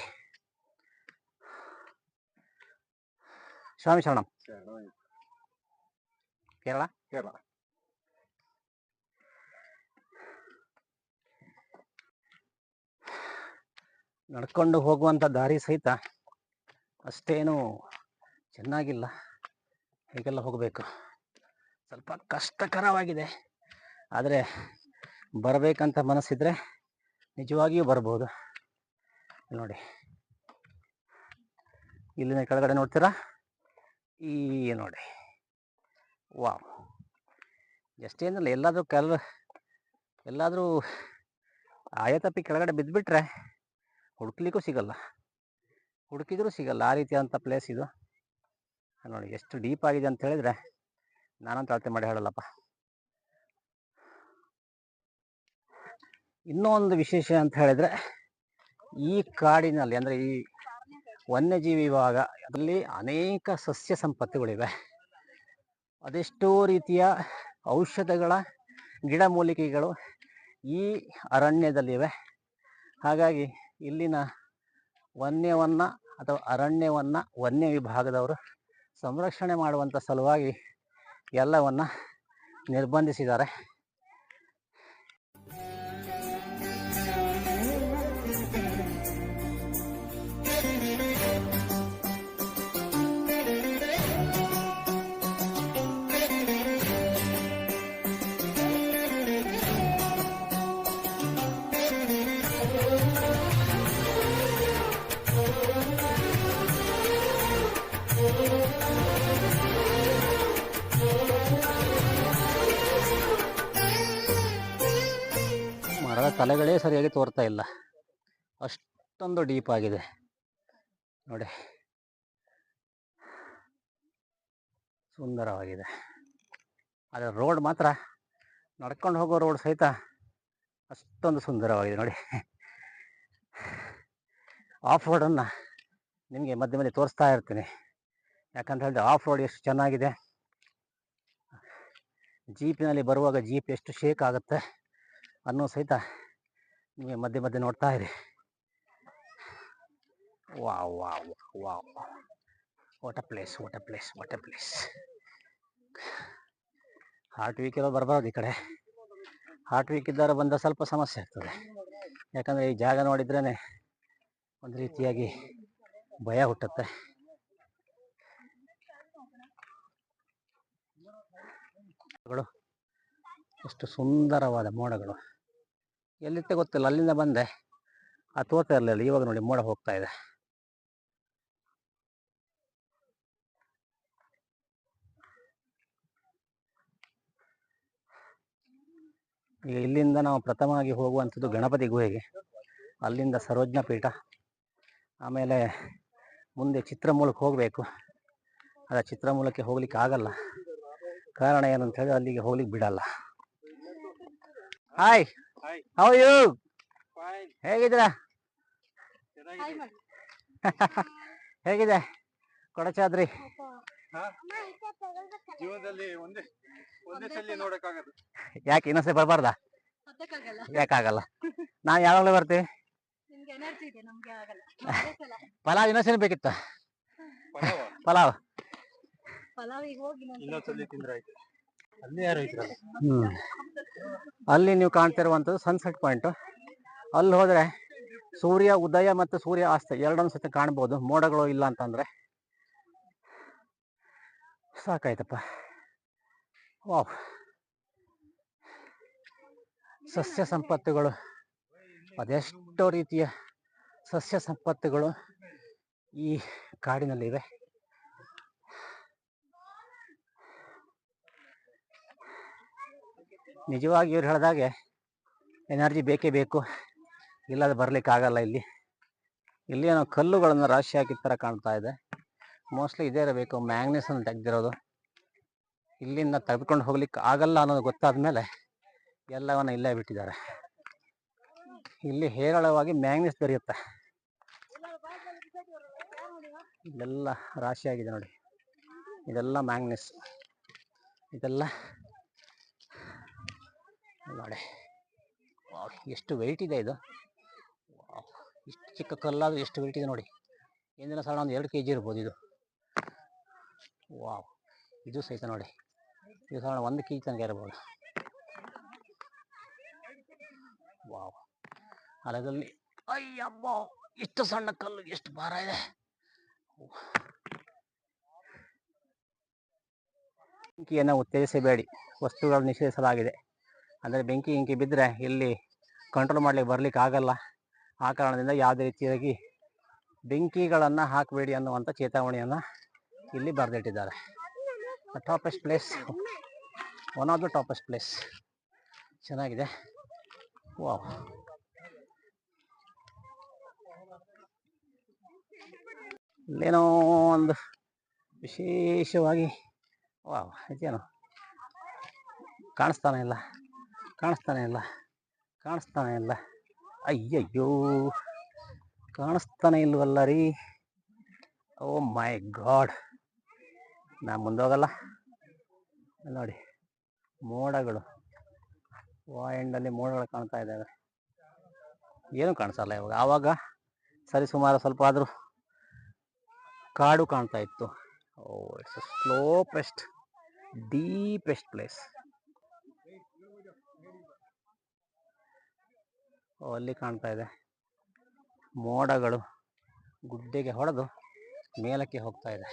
ಸ್ವಾಮಿ ಶರಣಂ. ಕೇರಳ ನಡ್ಕೊಂಡು ಹೋಗುವಂಥ ದಾರಿ ಸಹಿತ ಅಷ್ಟೇನು ಚೆನ್ನಾಗಿಲ್ಲ. ಹೀಗೆಲ್ಲ ಹೋಗಬೇಕು, ಸ್ವಲ್ಪ ಕಷ್ಟಕರವಾಗಿದೆ. ಆದರೆ ಬರಬೇಕಂತ ಮನಸ್ಸಿದ್ರೆ ನಿಜವಾಗಿಯೂ ಬರ್ಬೋದು. ನೋಡಿ, ಇಲ್ಲಿನ ಕೆಳಗಡೆ ನೋಡ್ತೀರಾ, ಈ ನೋಡಿ, ವಾವ್, ಎಷ್ಟೇನಿಲ್ಲ, ಎಲ್ಲಾದರೂ ಎಲ್ಲಾದರೂ ಆಯತಪ್ಪಿ ಕೆಳಗಡೆ ಬಿದ್ದುಬಿಟ್ರೆ ಹುಡುಕ್ಲಿಕ್ಕೂ ಸಿಗಲ್ಲ, ಹುಡುಕಿದ್ರೂ ಸಿಗಲ್ಲ, ಆ ರೀತಿಯಾದಂಥ ಪ್ಲೇಸ್ ಇದು. ನೋಡಿ ಎಷ್ಟು ಡೀಪ್ ಆಗಿದೆ ಅಂತ ಹೇಳಿದ್ರೆ ನಾನಂತೂ ಅಳತೆ ಮಾಡಿ ಹೇಳಲ್ಲಪ್ಪ. ಇನ್ನೂ ಒಂದು ವಿಶೇಷ ಅಂತ ಹೇಳಿದ್ರೆ ಈ ಕಾಡಿನಲ್ಲಿ ಅಂದರೆ ಈ ವನ್ಯಜೀವಿ ವಿಭಾಗ ಅದರಲ್ಲಿ ಅನೇಕ ಸಸ್ಯ ಸಂಪತ್ತುಗಳಿವೆ. ಅದೆಷ್ಟೋ ರೀತಿಯ ಔಷಧಗಳ ಗಿಡಮೂಲಿಕೆಗಳು ಈ ಅರಣ್ಯದಲ್ಲಿವೆ. ಹಾಗಾಗಿ ಇಲ್ಲಿನ ವನ್ಯವನ್ನು ಅಥವಾ ಅರಣ್ಯವನ್ನು ವನ್ಯ ವಿಭಾಗದವರು ಸಂರಕ್ಷಣೆ ಮಾಡುವಂಥ ಸಲುವಾಗಿ ಎಲ್ಲವನ್ನ ನಿರ್ಬಂಧಿಸಿದ್ದಾರೆ. ಮರದ ತಲೆಗಳೇ ಸರಿಯಾಗಿ ತೋರ್ತಾ ಇಲ್ಲ, ಅಷ್ಟೊಂದು ಡೀಪ್ ಆಗಿದೆ ನೋಡಿ, ಸುಂದರವಾಗಿದೆ. ಆದರೆ ರೋಡ್ ಮಾತ್ರ ನಡ್ಕೊಂಡು ಹೋಗೋ ರೋಡ್ ಸಹಿತ ಅಷ್ಟೊಂದು ಸುಂದರವಾಗಿದೆ ನೋಡಿ. ಆಫ್ ರೋಡನ್ನು ನಿಮಗೆ ಮಧ್ಯೆ ಮಧ್ಯೆ ತೋರಿಸ್ತಾ ಇರ್ತೀನಿ, ಯಾಕಂತ ಹೇಳಿದ್ರೆ ಆಫ್ ರೋಡ್ ಎಷ್ಟು ಚೆನ್ನಾಗಿದೆ. ಜೀಪಿನಲ್ಲಿ ಬರುವಾಗ ಜೀಪ್ ಎಷ್ಟು ಶೇಕ್ ಆಗುತ್ತೆ ಅನ್ನೋ ಸಹಿತ ನಿಮಗೆ ಮಧ್ಯೆ ಮಧ್ಯೆ ನೋಡ್ತಾ ಇರಿ. Wow wow wow, what a place, what a place, what a place. Heart weak ಇರೋ ಬರಬಾರ್ದು ಈ ಕಡೆ. ಹಾರ್ಟ್ ವೀಕ್ ಇದ್ದವರು ಬಂದ ಸ್ವಲ್ಪ ಸಮಸ್ಯೆ ಆಗ್ತದೆ, ಯಾಕಂದರೆ ಈ ಜಾಗ ನೋಡಿದ್ರೇ ಒಂದು ರೀತಿಯಾಗಿ ಭಯ ಹುಟ್ಟುತ್ತೆ. ಎಷ್ಟು ಸುಂದರವಾದ ಮೋಡಗಳು, ಎಲ್ಲಿತ್ತೆ ಗೊತ್ತಿಲ್ಲ, ಅಲ್ಲಿಂದ ಬಂದೆ ಅದು ತೋರ್ತಾ ಇರಲಿಲ್ಲ, ಇವಾಗ ನೋಡಿ ಮೋಡ ಹೋಗ್ತಾ ಇದೆ. ಈಗ ಇಲ್ಲಿಂದ ನಾವು ಪ್ರಥಮವಾಗಿ ಹೋಗುವಂಥದ್ದು ಗಣಪತಿ ಗುಹೆಗೆ, ಅಲ್ಲಿಂದ ಸರ್ವಜ್ಞ ಪೀಠ, ಆಮೇಲೆ ಮುಂದೆ ಚಿತ್ರಮೂಲಕ್ಕೆ ಹೋಗಬೇಕು. ಅದ ಚಿತ್ರಮೂಲಕ್ಕೆ ಹೋಗ್ಲಿಕ್ಕೆ ಆಗಲ್ಲ, ಕಾರಣ ಏನಂತ ಹೇಳಿ ಅಲ್ಲಿಗೆ ಹೋಗ್ಲಿಕ್ಕೆ ಬಿಡಲ್ಲ. ಹಾಯ್, ಹೌ ಯು, ಹೇಗಿದ್ದೀರಾ? ಹೇಗಿದೆ ಕೊಡಚಾದ್ರಿ? ಜೀವನದಲ್ಲಿ ಒಂದೇ ಸಲ ನೋಡಕ್ಕಾಗದು, ಯಾಕೆ ಇನ್ನೊಂದ್ಸಲ ಬರಬಾರ್ದಾ? ಯಾಕಾಗಲ್ಲ, ನಾವು ಯಾವಾಗಲೂ ಬರ್ತೀವಿ. ಪಲಾವ್ ಇನ್ನೊಂದ್ಸಲ ಬೇಕಿತ್ತ? ಪಲಾವ್ ಅಲ್ಲಿ ನೀವು ಕಾಣ್ತಿರುವಂಥದ್ದು ಸನ್ಸೆಟ್ ಪಾಯಿಂಟ್. ಅಲ್ಲಿ ಹೋದ್ರೆ ಸೂರ್ಯ ಉದಯ ಮತ್ತು ಸೂರ್ಯ ಅಸ್ತ ಎರಡೊಂದು ಸತಿ ಕಾಣ್ಬೋದು, ಮೋಡಗಳು ಇಲ್ಲ ಅಂತಂದ್ರೆ. ಸಾಕಾಯ್ತಪ್ಪ. ವಾವ್, ಸಸ್ಯ ಸಂಪತ್ತುಗಳು, ಅದೆಷ್ಟೋ ರೀತಿಯ ಸಸ್ಯ ಸಂಪತ್ತುಗಳು ಈ ಕಾಡಿನಲ್ಲಿವೆ. ನಿಜವಾಗಿ ಇವ್ರು ಹೇಳಿದಾಗೆ ಎನರ್ಜಿ ಬೇಕೇ ಬೇಕು, ಇಲ್ಲದೆ ಬರ್ಲಿಕ್ಕೆ ಆಗಲ್ಲ. ಇಲ್ಲಿ ಏನೋ ಕಲ್ಲುಗಳನ್ನು ರಾಶಿ ಹಾಕಿದ ಥರ ಕಾಣ್ತಾ ಇದೆ, ಮೋಸ್ಟ್ಲಿ ಇದೇ ಇರಬೇಕು, ಮ್ಯಾಂಗ್ನೀಸ್ ಅನ್ನು ತೆಗೆದಿರೋದು. ಇಲ್ಲಿಂದ ತೆಗೆದುಕೊಂಡು ಹೋಗ್ಲಿಕ್ಕೆ ಆಗಲ್ಲ ಅನ್ನೋದು ಗೊತ್ತಾದ ಮೇಲೆ ಎಲ್ಲವನ್ನ ಇಲ್ಲೇ ಬಿಟ್ಟಿದ್ದಾರೆ. ಇಲ್ಲಿ ಹೇರಳವಾಗಿ ಮ್ಯಾಂಗ್ನೀಸ್ ದೊರೆಯುತ್ತೆ, ಇದೆಲ್ಲ ರಾಶಿಯಾಗಿದೆ ನೋಡಿ, ಇದೆಲ್ಲ ಮ್ಯಾಂಗ್ನೀಸ್, ಇದೆಲ್ಲ ನೋಡಿ. ಎಷ್ಟು ವೆಯ್ಟ್ ಇದೆ ಇದು, ಇಷ್ಟು ಚಿಕ್ಕ ಕಲ್ಲಾದರೂ ಎಷ್ಟು ವೆಯ್ಟ್ ಇದೆ ನೋಡಿ. ಏನಿಲ್ಲ ಸಾಧಾರಣ ಒಂದು 2 kg ಇರ್ಬೋದು ಇದು. ವಾವ್, ಇದು ಸಹಿತ ನೋಡಿ, ಇದು ಸಾಧಾರಣ 1 kg ತನಕ ಇರ್ಬೋದು. ವಾವ್, ಅಲ್ಲದಲ್ಲಿ ಅಯ್ಯಬ್ಬ, ಇಷ್ಟು ಸಣ್ಣ ಕಲ್ಲು ಎಷ್ಟು ಭಾರ ಇದೆ. ಬೆಂಕಿಯನ್ನು ಉತ್ತೇಜಿಸಬೇಡಿ, ವಸ್ತುಗಳನ್ನು ನಿಷೇಧಿಸಲಾಗಿದೆ. ಅಂದರೆ ಬೆಂಕಿ ಬಿದ್ದರೆ ಇಲ್ಲಿ ಕಂಟ್ರೋಲ್ ಮಾಡ್ಲಿಕ್ಕೆ ಬರ್ಲಿಕ್ಕೆ ಆಗಲ್ಲ. ಆ ಕಾರಣದಿಂದ ಯಾವುದೇ ರೀತಿಯಾಗಿ ಬೆಂಕಿಗಳನ್ನು ಹಾಕಬೇಡಿ ಅನ್ನುವಂಥ ಚೇತಾವಣೆಯನ್ನು ಇಲ್ಲಿ ಬರೆದಿಟ್ಟಿದ್ದಾರೆ. Toppest place, one of the toppest place, ಚೆನ್ನಾಗಿದೆ. ವಾವ್, ಇಲ್ಲೇನೋ ಒಂದು ವಿಶೇಷವಾಗಿ ವಾವ್ ಇದೇನು ಕಾಣಿಸ್ತಾನೆ ಇಲ್ಲ, ಕಾಣಿಸ್ತಾನೆ ಇಲ್ಲ, ಕಾಣಿಸ್ತಾನೆ ಇಲ್ಲ. ಅಯ್ಯಯ್ಯೋ, ಕಾಣಿಸ್ತಾನೆ ಇಲ್ವಲ್ಲ ರೀ. ಓ ಮೈ ಗಾಡ್, ನಾ ಮುಂದೋಗಲ್ಲ. ನೋಡಿ ಮೋಡಗಳು, ಎಂಡಲ್ಲಿ ಮೋಡಗಳು ಕಾಣ್ತಾ ಇದ್ದಾವೆ. ಏನು ಕಾಣಿಸಲ್ಲ ಇವಾಗ. ಆವಾಗ ಸರಿ ಸುಮಾರು ಸ್ವಲ್ಪ ಆದರೂ ಕಾಡು ಕಾಣ್ತಾ ಇತ್ತು. Oh it's slopest deepest place. ಅಲ್ಲಿ ಕಾಣ್ತಾ ಇದೆ ಮೋಡಗಳು ಗುಡ್ಡೆಗೆ ಹೊಡೆದು ಮೇಲಕ್ಕೆ ಹೋಗ್ತಾ ಇದೆ.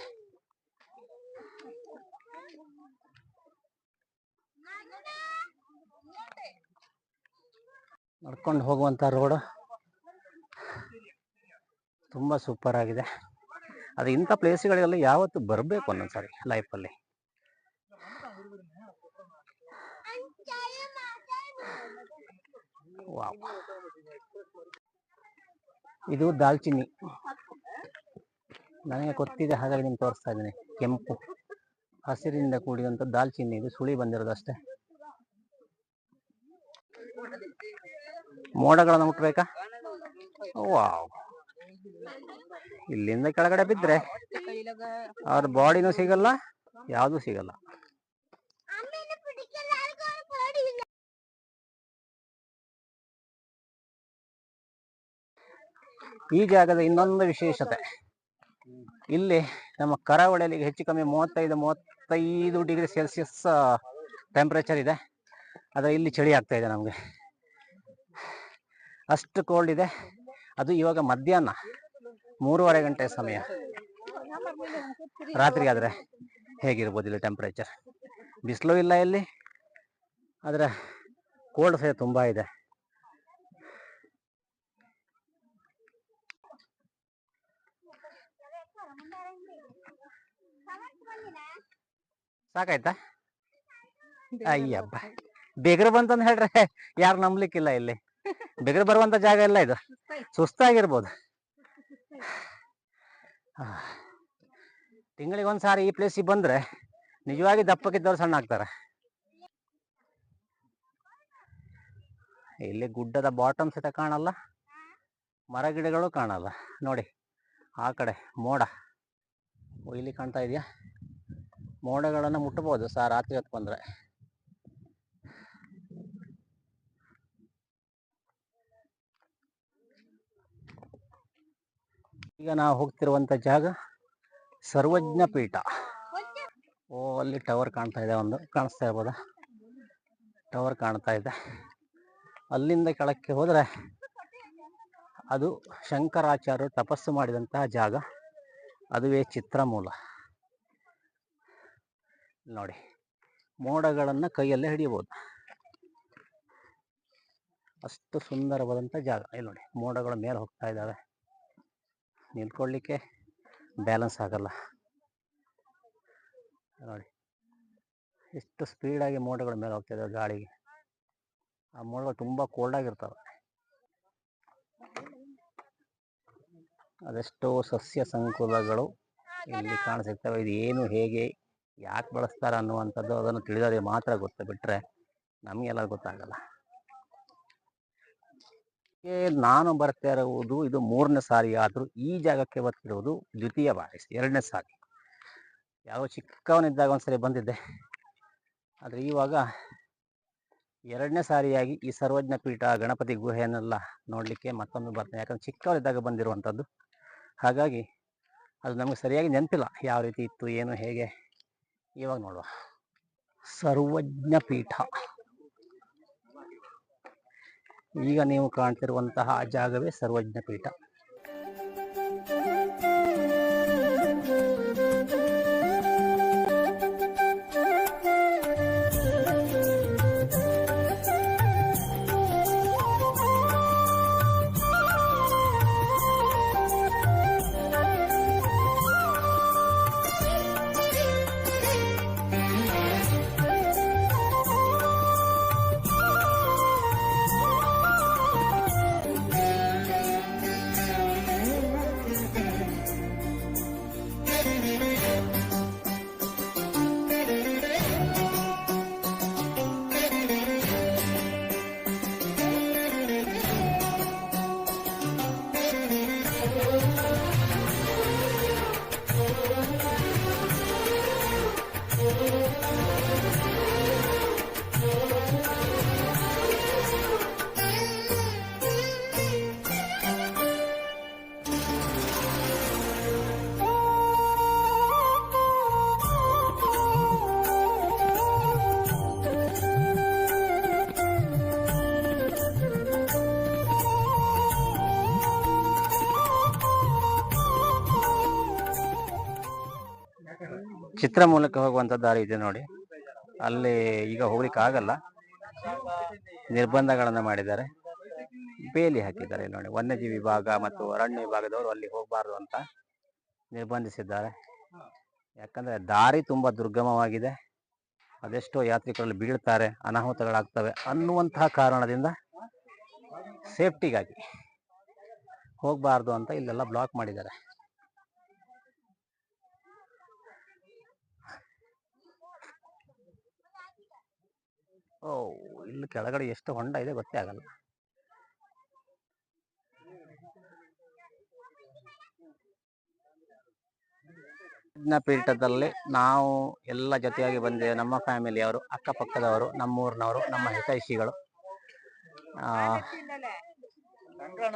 ನಡ್ಕೊಂಡು ಹೋಗುವಂಥ ರೋಡು ತುಂಬ ಸೂಪರ್ ಆಗಿದೆ. ಅದು ಇಂಥ ಪ್ಲೇಸ್ಗಳಿಗೆಲ್ಲ ಯಾವತ್ತು ಬರಬೇಕು ಒಂದೊಂದ್ಸರಿ ಲೈಫಲ್ಲಿ. ವಾವ್, ಇದು ದಾಲ್ಚಿನ್ನಿ. ನನಗೆ ಗೊತ್ತಿದೆ, ಹಾಗಾಗಿ ನಿಮ್ಗೆ ತೋರಿಸ್ತಾ ಇದ್ದೀನಿ. ಕೆಂಪು ಹಸಿರಿನಿಂದ ಕೂಡಿದಂಥ ದಾಲ್ಚಿನ್ನಿ. ಇದು ಸುಳಿ ಬಂದಿರೋದಷ್ಟೇ. ಮೋಡಗಳನ್ನು ಮುಟ್ಬೇಕಾ? ವಾವ್, ಇಲ್ಲಿಂದ ಕೆಳಗಡೆ ಬಿದ್ದರೆ ಅವ್ರ ಬಾಡಿನೂ ಸಿಗಲ್ಲ, ಯಾವುದೂ ಸಿಗಲ್ಲ. ಈ ಜಾಗದ ಇನ್ನೊಂದು ವಿಶೇಷತೆ, ಇಲ್ಲಿ ನಮ್ಮ ಕರಾವಳಿಯಲ್ಲಿ ಹೆಚ್ಚು ಕಮ್ಮಿ 35 ಡಿಗ್ರಿ ಸೆಲ್ಸಿಯಸ್ ಟೆಂಪ್ರೇಚರ್ ಇದೆ. ಆದರೆ ಇಲ್ಲಿ ಚಳಿ ಆಗ್ತಾ ಇದೆ ನಮಗೆ, ಅಷ್ಟು ಕೋಲ್ಡ್ ಇದೆ. ಅದು ಇವಾಗ ಮಧ್ಯಾಹ್ನ 3:30 ಗಂಟೆ ಸಮಯ. ರಾತ್ರಿ ಆದರೆ ಹೇಗಿರ್ಬೋದು ಇಲ್ಲಿ ಟೆಂಪ್ರೇಚರ್? ಬಿಸಿಲು ಇಲ್ಲ ಇಲ್ಲಿ, ಆದರೆ ಕೋಲ್ಡ್ ಸಹ ತುಂಬ ಇದೆ. ಸಾಕಾಯ್ತಾ? ಅಯ್ಯಬ್ಬ, ಬೆಗರು ಬಂತಂದು ಹೇಳ್ರೆ ಯಾರು ನಂಬ್ಲಿಕ್ಕಿಲ್ಲ. ಇಲ್ಲಿ ಬೆಗರು ಬರುವಂತ ಜಾಗ ಎಲ್ಲ ಇದು. ಸುಸ್ತಾಗಿರ್ಬೋದು. ತಿಂಗಳಿಗೆ ಒಂದ್ಸಾರಿ ಈ ಪ್ಲೇಸಿಗೆ ಬಂದ್ರೆ ನಿಜವಾಗಿ ದಪ್ಪಕ್ಕಿದ್ದವ್ರು ಸಣ್ಣ ಆಗ್ತಾರೆ. ಇಲ್ಲಿ ಗುಡ್ಡದ ಬಾಟಮ್ ಸಹಿತ ಕಾಣಲ್ಲ, ಮರ ಗಿಡಗಳು ಕಾಣಲ್ಲ. ನೋಡಿ ಆ ಕಡೆ ಮೋಡ ಇಲ್ಲಿ ಕಾಣ್ತಾ ಇದೆಯಾ? ಮೋಡಗಳನ್ನು ಮುಟ್ಟಬಹುದು ರಾತ್ರಿ ಹೊತ್ತು ಬಂದ್ರೆ. ಈಗ ನಾವು ಹೋಗ್ತಿರುವಂತ ಜಾಗ ಸರ್ವಜ್ಞ ಪೀಠ. ಓ, ಅಲ್ಲಿ ಟವರ್ ಕಾಣ್ತಾ ಇದೆ, ಒಂದು ಕಾಣಿಸ್ತಾ ಇರ್ಬೋದಾ? ಟವರ್ ಕಾಣ್ತಾ ಇದೆ. ಅಲ್ಲಿಂದ ಕೆಳಕ್ಕೆ ಹೋದ್ರೆ ಅದು ಶಂಕರಾಚಾರ್ಯರು ತಪಸ್ಸು ಮಾಡಿದಂತಹ ಜಾಗ. ಅದುವೇ ಚಿತ್ರಮೂಲ. ನೋಡಿ, ಮೋಡಗಳನ್ನು ಕೈಯಲ್ಲೇ ಹಿಡಿಯಬಹುದು, ಅಷ್ಟು ಸುಂದರವಾದಂಥ ಜಾಗ. ಇಲ್ಲಿ ನೋಡಿ, ಮೋಡಗಳ ಮೇಲೆ ಹೋಗ್ತಾ ಇದ್ದಾವೆ. ನಿಂತ್ಕೊಳ್ಳಿಕ್ಕೆ ಬ್ಯಾಲೆನ್ಸ್ ಆಗಲ್ಲ. ನೋಡಿ ಎಷ್ಟು ಸ್ಪೀಡಾಗಿ ಮೋಡಗಳ ಮೇಲೆ ಹೋಗ್ತಾ ಇದ್ದಾವೆ ಗಾಳಿಗೆ. ಆ ಮೋಡಗಳು ತುಂಬ ಕೋಲ್ಡ್ ಆಗಿರ್ತವೆ. ಅದೆಷ್ಟೋ ಸಸ್ಯ ಸಂಕುಲಗಳು ಇಲ್ಲಿ ಕಾಣಸಿಗ್ತವೆ. ಇದು ಏನು, ಹೇಗೆ, ಯಾಕೆ ಬಳಸ್ತಾರೆ ಅನ್ನುವಂಥದ್ದು ಅದನ್ನು ತಿಳಿದರೆ ಮಾತ್ರ ಗೊತ್ತು, ಬಿಟ್ಟರೆ ನಮಗೆಲ್ಲ ಗೊತ್ತಾಗಲ್ಲ. ನಾನು ಬರ್ತಾ ಇರುವುದು ಇದು 3ನೇ ಸಾರಿ. ಆದರೂ ಈ ಜಾಗಕ್ಕೆ ಬರ್ತಿರುವುದು ದ್ವಿತೀಯ ಬಾರಿ, 2ನೇ ಸಾರಿ. ಯಾವ ಚಿಕ್ಕವನಿದ್ದಾಗ ಒಂದ್ಸರಿ ಬಂದಿದ್ದೆ, ಆದರೆ ಇವಾಗ 2ನೇ ಸಾರಿಯಾಗಿ ಈ ಸರ್ವಜ್ಞ ಪೀಠ, ಗಣಪತಿ ಗುಹೆಯನ್ನೆಲ್ಲ ನೋಡಲಿಕ್ಕೆ ಮತ್ತೊಮ್ಮೆ ಬರ್ತೇನೆ. ಯಾಕಂದ್ರೆ ಚಿಕ್ಕವರಿದ್ದಾಗ ಬಂದಿರುವಂಥದ್ದು, ಹಾಗಾಗಿ ಅದು ನಮಗೆ ಸರಿಯಾಗಿ ನೆನಪಿಲ್ಲ ಯಾವ ರೀತಿ ಇತ್ತು, ಏನು, ಹೇಗೆ. ಇವಾಗ ನೋಡುವ. ಸರ್ವಜ್ಞ ಪೀಠ. ಈಗ ನೀವು ಕಾಣ್ತಿರುವಂತಹ ಜಾಗವೇ ಸರ್ವಜ್ಞ ಪೀಠ. ಚಿತ್ರಮೂಲಕ್ಕೆ ಹೋಗುವಂತ ದಾರಿ ಇದೆ ನೋಡಿ. ಅಲ್ಲಿ ಈಗ ಹೋಗ್ಲಿಕ್ಕೆ ಆಗಲ್ಲ, ನಿರ್ಬಂಧಗಳನ್ನ ಮಾಡಿದ್ದಾರೆ, ಬೇಲಿ ಹಾಕಿದ್ದಾರೆ ನೋಡಿ. ವನ್ಯಜೀವಿ ವಿಭಾಗ ಮತ್ತು ಅರಣ್ಯ ವಿಭಾಗದವರು ಅಲ್ಲಿ ಹೋಗಬಾರ್ದು ಅಂತ ನಿರ್ಬಂಧಿಸಿದ್ದಾರೆ. ಯಾಕಂದ್ರೆ ದಾರಿ ತುಂಬಾ ದುರ್ಗಮವಾಗಿದೆ, ಅದೆಷ್ಟೋ ಯಾತ್ರಿಕರಲ್ಲಿ ಬೀಳ್ತಾರೆ, ಅನಾಹುತಗಳಾಗ್ತವೆ ಅನ್ನುವಂತಹ ಕಾರಣದಿಂದ ಸೇಫ್ಟಿಗಾಗಿ ಹೋಗಬಾರ್ದು ಅಂತ ಇಲ್ಲೆಲ್ಲ ಬ್ಲಾಕ್ ಮಾಡಿದ್ದಾರೆ. ಓ, ಇಲ್ಲಿ ಕೆಳಗಡೆ ಎಷ್ಟು ಹೊಂಡ ಇದೆ ಗೊತ್ತೇ ಆಗಲ್ಲ. ಪೀಠದಲ್ಲಿ ನಾವು ಎಲ್ಲ ಜೊತೆಯಾಗಿ ಬಂದಿದ್ದೇವೆ. ನಮ್ಮ ಫ್ಯಾಮಿಲಿಯವರು, ಅಕ್ಕಪಕ್ಕದವರು, ನಮ್ಮೂರಿನವರು, ನಮ್ಮ ಹಿತೈಷಿಗಳು.